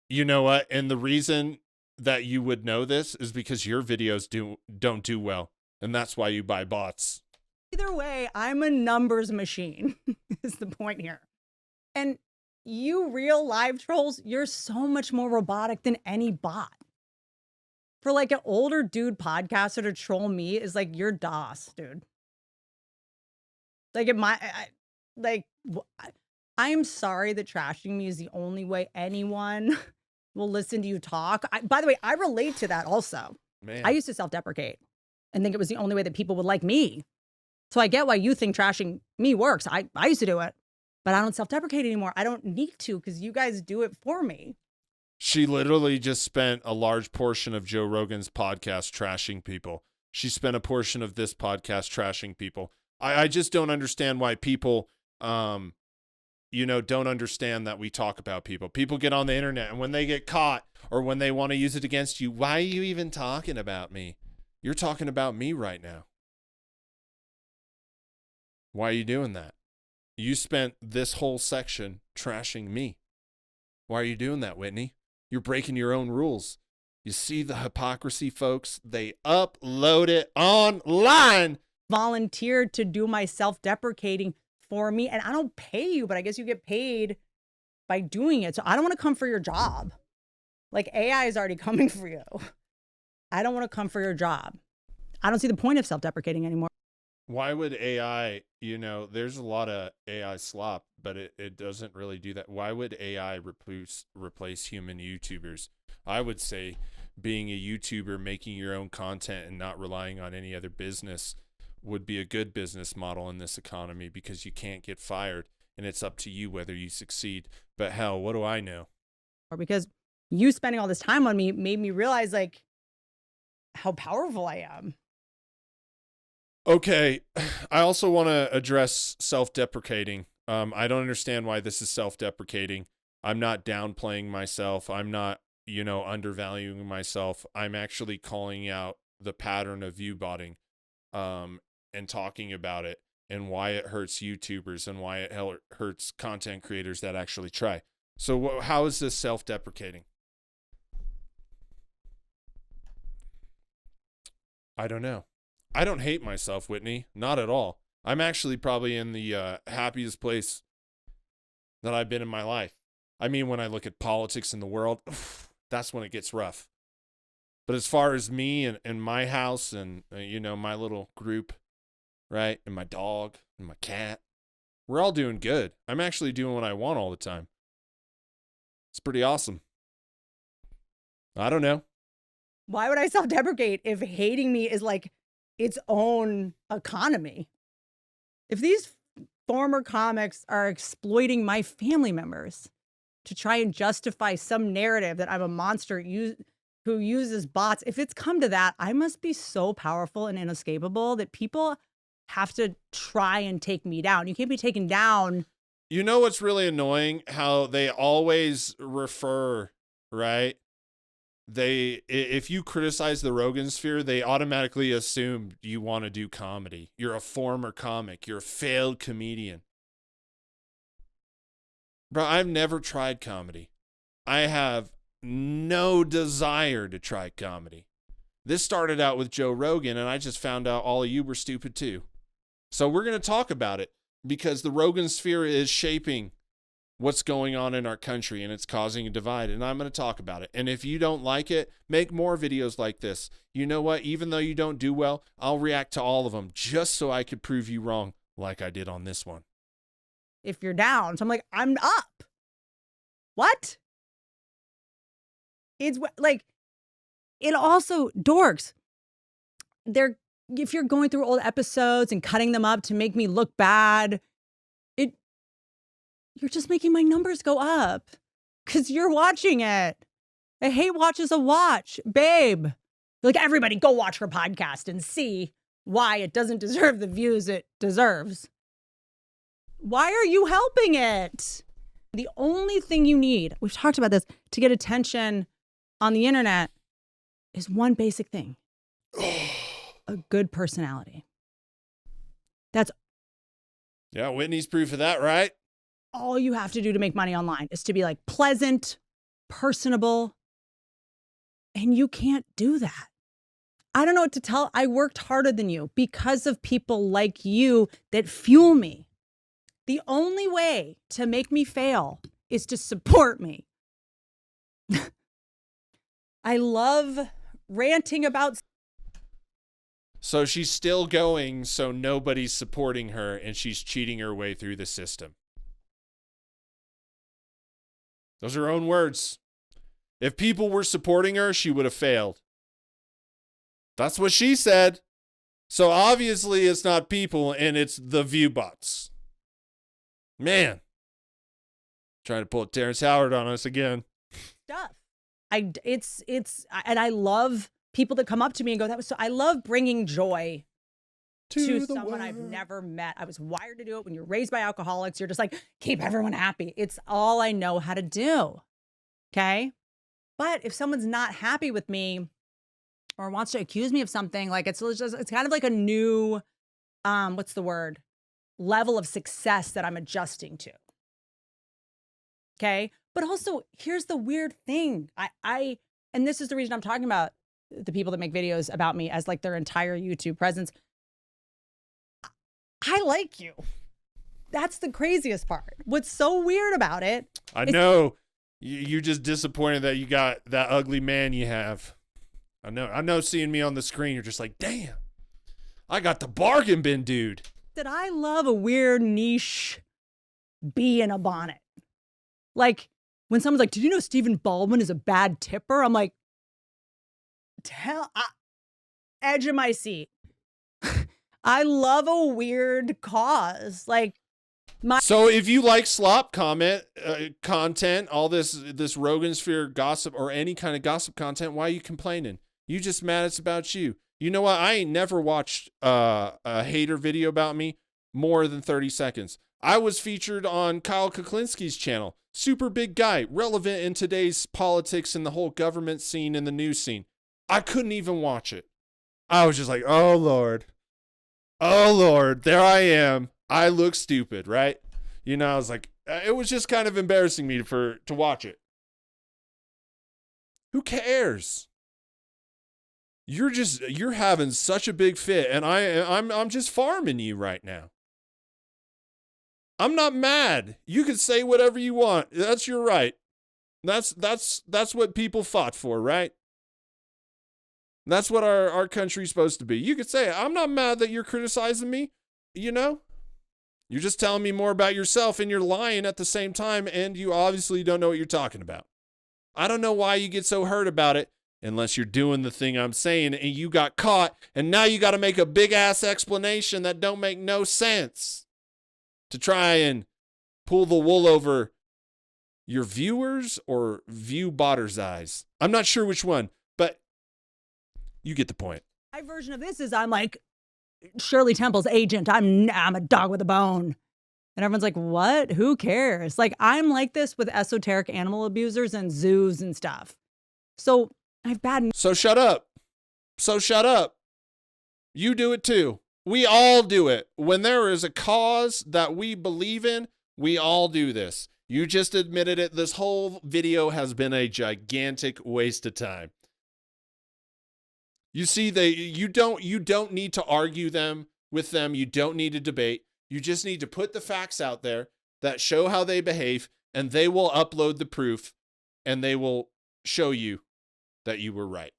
You know what? And the reason that you would know this is because your videos don't do well, and that's why you buy bots. Either way, I'm a numbers machine is the point here. And you real live trolls, you're so much more robotic than any bot. For an older dude podcaster to troll me is you're DOS, dude. I'm sorry that trashing me is the only way anyone will listen to you talk. By the way, I relate to that also. Man. I used to self-deprecate and think it was the only way that people would like me. So I get why you think trashing me works. I used to do it, but I don't self-deprecate anymore. I don't need to because you guys do it for me. She literally just spent a large portion of Joe Rogan's podcast trashing people. She spent a portion of this podcast trashing people. I just don't understand why people don't understand that we talk about people. People get on the internet, and when they get caught or when they want to use it against you, why are you even talking about me? You're talking about me right now. Why are you doing that? You spent this whole section trashing me. Why are you doing that, Whitney? You're breaking your own rules. You see the hypocrisy, folks? They upload it online. Volunteered to do my self-deprecating for me, and I don't pay you, but I guess you get paid by doing it. So I don't want to come for your job. Like, AI is already coming for you. I don't want to come for your job. I don't see the point of self-deprecating anymore. Why would AI, there's a lot of AI slop, but it doesn't really do that. Why would AI replace human YouTubers? I would say being a YouTuber, making your own content and not relying on any other business would be a good business model in this economy, because you can't get fired and it's up to you whether you succeed. But hell, what do I know? Or because you spending all this time on me made me realize like how powerful I am. Okay, I also want to address self-deprecating. I don't understand why this is self-deprecating. I'm not downplaying myself. I'm not, undervaluing myself. I'm actually calling out the pattern of viewbotting, and talking about it and why it hurts YouTubers and why it hurts content creators that actually try. So how is this self-deprecating? I don't know. I don't hate myself, Whitney. Not at all. I'm actually probably in the happiest place that I've been in my life. I mean, when I look at politics in the world, that's when it gets rough. But as far as me and my house and, my little group, right, and my dog and my cat, we're all doing good. I'm actually doing what I want all the time. It's pretty awesome. I don't know. Why would I self-deprecate if hating me is like its own economy? If these former comics are exploiting my family members to try and justify some narrative that I'm a monster who uses bots, if it's come to that, I must be so powerful and inescapable that people have to try and take me down. You can't be taken down. You know what's really annoying? How they always refer, right? If you criticize the Rogansphere, they automatically assume you want to do comedy. You're a former comic. You're a failed comedian. Bro, I've never tried comedy. I have no desire to try comedy. This started out with Joe Rogan, and I just found out all of you were stupid too. So we're going to talk about it, because the Rogansphere is shaping what's going on in our country, and it's causing a divide, and I'm going to talk about it. And if you don't like it, make more videos like this. You know what? Even though you don't do well, I'll react to all of them just so I could prove you wrong, like I did on this one. If you're down. So I'm like, I'm up. What? It's like, it also, dorks, if you're going through old episodes and cutting them up to make me look bad, you're just making my numbers go up because you're watching it. A hate watch is a watch, babe. Like, everybody go watch her podcast and see why it doesn't deserve the views it deserves. Why are you helping it? The only thing you need, we've talked about this, to get attention on the internet is one basic thing. A good personality. Yeah, Whitney's proof of that, right? All you have to do to make money online is to be like pleasant, personable, and you can't do that. I don't know what to tell. I worked harder than you because of people like you that fuel me. The only way to make me fail is to support me. I love ranting about. So she's still going, so nobody's supporting her, and she's cheating her way through the system. Those are her own words. If people were supporting her, she would have failed. That's what she said. So obviously it's not people, and it's the Viewbots. Man. Trying to pull Terrence Howard on us again. Stuff. And I love people that come up to me and go, that was so, I love bringing joy to someone I've never met. I was wired to do it. When you're raised by alcoholics, you're just like, keep everyone happy. It's all I know how to do. Okay. But if someone's not happy with me or wants to accuse me of something, like it's kind of like a new, what's the word? Level of success that I'm adjusting to. Okay. But also here's the weird thing. And this is the reason I'm talking about the people that make videos about me as like their entire YouTube presence. I like you. That's the craziest part. What's so weird about it? I know you're just disappointed that you got that ugly man you have. I know seeing me on the screen, you're just like, damn, I got the bargain bin, dude. That I love a weird niche bee in a bonnet. Like when someone's like, did you know Stephen Baldwin is a bad tipper? I'm like, edge of my seat. I love a weird cause. Like so if you like slop content, all this Rogansphere gossip or any kind of gossip content, why are you complaining? You just mad it's about you. You know what? I ain't never watched a hater video about me more than 30 seconds. I was featured on Kyle Kuklinski's channel. Super big guy, relevant in today's politics and the whole government scene and the news scene. I couldn't even watch it. I was just like, oh Lord, there I am. I look stupid, right? You know, I was like, it was just kind of embarrassing me to watch it. Who cares? You're having such a big fit, and I'm just farming you right now. I'm not mad. You can say whatever you want. That's your right. That's what people fought for, right? That's what our country's supposed to be. You could say, I'm not mad that you're criticizing me, you know? You're just telling me more about yourself and you're lying at the same time, and you obviously don't know what you're talking about. I don't know why you get so hurt about it unless you're doing the thing I'm saying and you got caught, and now you got to make a big-ass explanation that don't make no sense to try and pull the wool over your viewers or Viewbotters' eyes. I'm not sure which one, but you get the point. My version of this is I'm like Shirley Temple's agent. I'm a dog with a bone. And everyone's like, what? Who cares? Like, I'm like this with esoteric animal abusers and zoos and stuff. So I have bad. So shut up. You do it too. We all do it. When there is a cause that we believe in, we all do this. You just admitted it. This whole video has been a gigantic waste of time. You see, you don't need to argue with them. You don't need to debate. You just need to put the facts out there that show how they behave, and they will upload the proof, and they will show you that you were right.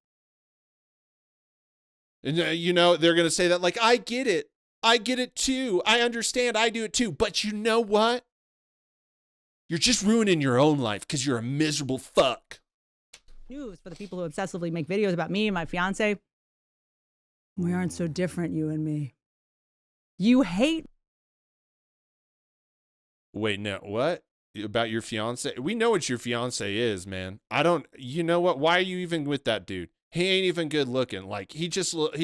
And you know, they're going to say that like, I get it. I get it too. I understand. I do it too. But you know what? You're just ruining your own life because you're a miserable fuck. News for the people who obsessively make videos about me and my fiance. We aren't so different, you and me. You hate. Wait, no, what? About your fiance? We know what your fiance is, man. You know what? Why are you even with that dude? He ain't even good looking. Like, he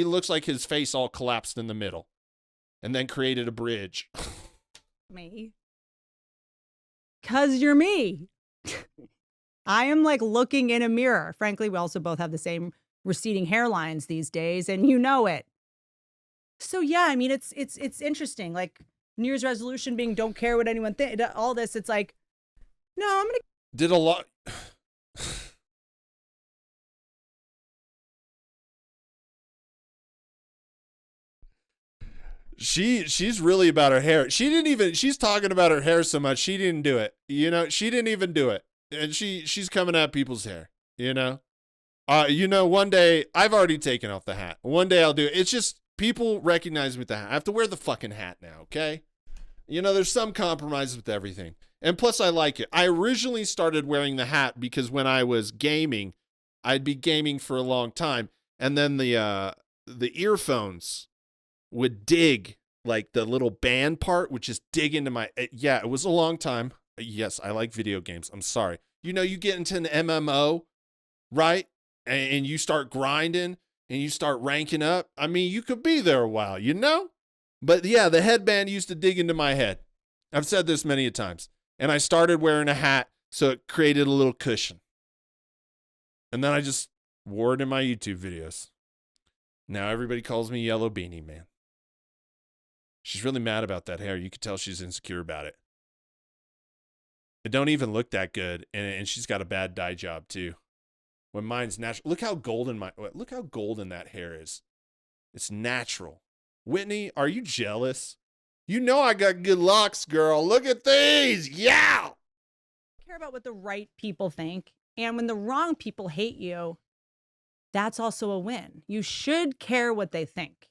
looks like his face all collapsed in the middle and then created a bridge. Me? 'Cause you're me. I am like looking in a mirror. Frankly, we also both have the same receding hairlines these days, and you know it. So yeah, I mean, it's interesting. Like New Year's resolution being don't care what anyone thinks. All this, it's like, no, I'm gonna. Did a lot. She's really about her hair. She's talking about her hair so much she didn't do it. You know, she didn't even do it. And she's coming at people's hair, you know? One day I've already taken off the hat. One day I'll do it. It's just people recognize me with the hat. I have to wear the fucking hat now, okay? You know, there's some compromise with everything. And plus I like it. I originally started wearing the hat because when I was gaming, I'd be gaming for a long time, and then the earphones would dig, like the little band part would just dig into my, yeah, it was a long time. Yes, I like video games. I'm sorry. You know, you get into an MMO, right? And you start grinding and you start ranking up. I mean, you could be there a while, you know? But yeah, the headband used to dig into my head. I've said this many a times. And I started wearing a hat, so it created a little cushion. And then I just wore it in my YouTube videos. Now everybody calls me Yellow Beanie Man. She's really mad about that hair. You can tell she's insecure about it. It don't even look that good, and she's got a bad dye job too. When mine's natural, look how golden that hair is. It's natural. Whitney, are you jealous? You know I got good locks, girl. Look at these. Yeah. Care about what the right people think. And when the wrong people hate you, that's also a win. You should care what they think.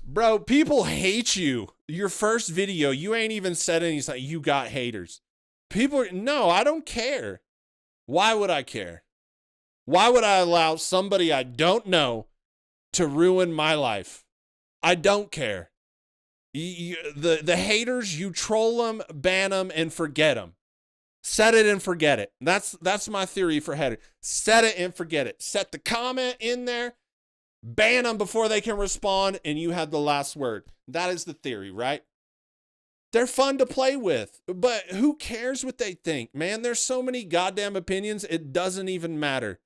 Bro, people hate you. Your first video, you ain't even said anything. You got haters. No, I don't care. Why would I care? Why would I allow somebody I don't know to ruin my life? I don't care. The haters, you troll them, ban them, and forget them. Set it and forget it. That's my theory for haters. Set it and forget it. Set the comment in there, ban them before they can respond, and you have the last word. That is the theory, right? They're fun to play with, but who cares what they think, man? There's so many goddamn opinions, it doesn't even matter.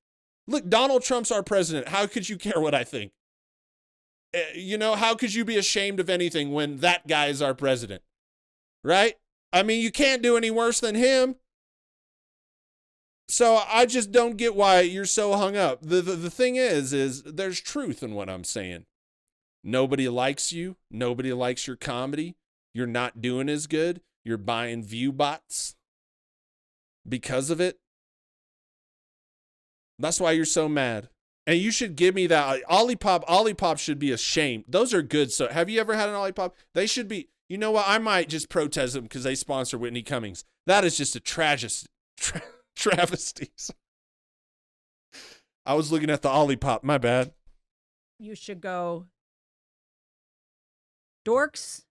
Look, Donald Trump's our president. How could you care what I think? You know, how could you be ashamed of anything when that guy is our president? Right? I mean, you can't do any worse than him. So I just don't get why you're so hung up. The thing is there's truth in what I'm saying. Nobody likes you. Nobody likes your comedy. You're not doing as good. You're buying Viewbots because of it. That's why you're so mad. And you should give me that. Olipop should be ashamed. Those are good. So have you ever had an Olipop? They should be. You know what? I might just protest them because they sponsor Whitney Cummings. That is just a travesty. I was looking at the Olipop. My bad. You should go dorks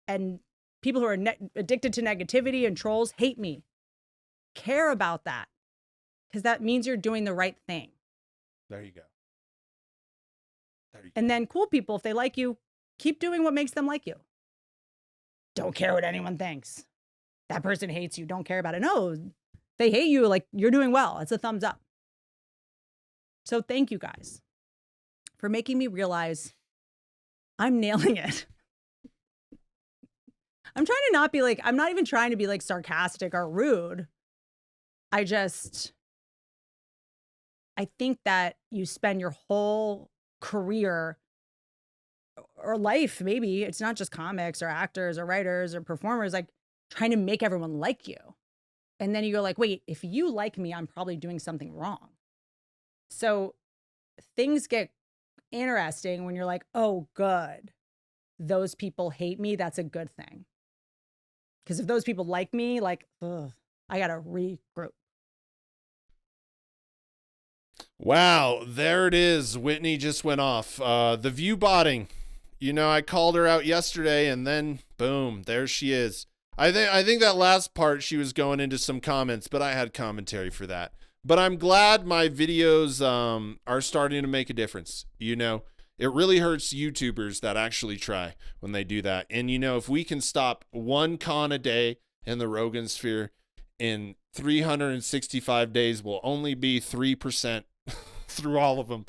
and people who are addicted to negativity and trolls hate me. Care about that because that means you're doing the right thing. There you go. And then cool people, if they like you, keep doing what makes them like you. Don't care what anyone thinks. That person hates you. Don't care about it. No, they hate you. Like, you're doing well. It's a thumbs up. So thank you guys for making me realize I'm nailing it. I'm trying to not be like, I'm not even trying to be like sarcastic or rude. I think that you spend your whole career or life, maybe it's not just comics or actors or writers or performers, like trying to make everyone like you. And then you go like, wait, if you like me, I'm probably doing something wrong. So things get interesting when you're like, oh, good. Those people hate me. That's a good thing. Because if those people like me, like, ugh, I got to regroup. Wow, there it is. Whitney just went off. The Viewbotting. You know, I called her out yesterday, and then boom, there she is. I think that last part she was going into some comments, but I had commentary for that. But I'm glad my videos are starting to make a difference. You know, it really hurts YouTubers that actually try when they do that. And you know, if we can stop one con a day in the Rogansphere in 365 days, we'll only be 3% through all of them.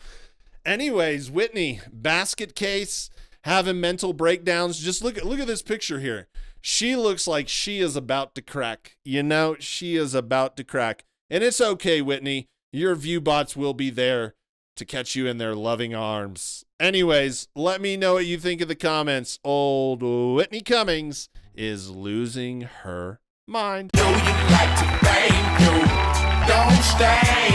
Anyways, Whitney, basket case, having mental breakdowns. Just look at this picture here. She looks like she is about to crack. You know, she is about to crack. And it's okay, Whitney. Your Viewbots will be there to catch you in their loving arms. Anyways, let me know what you think in the comments. Old Whitney Cummings is losing her mind. Do you like to bang? Don't stay.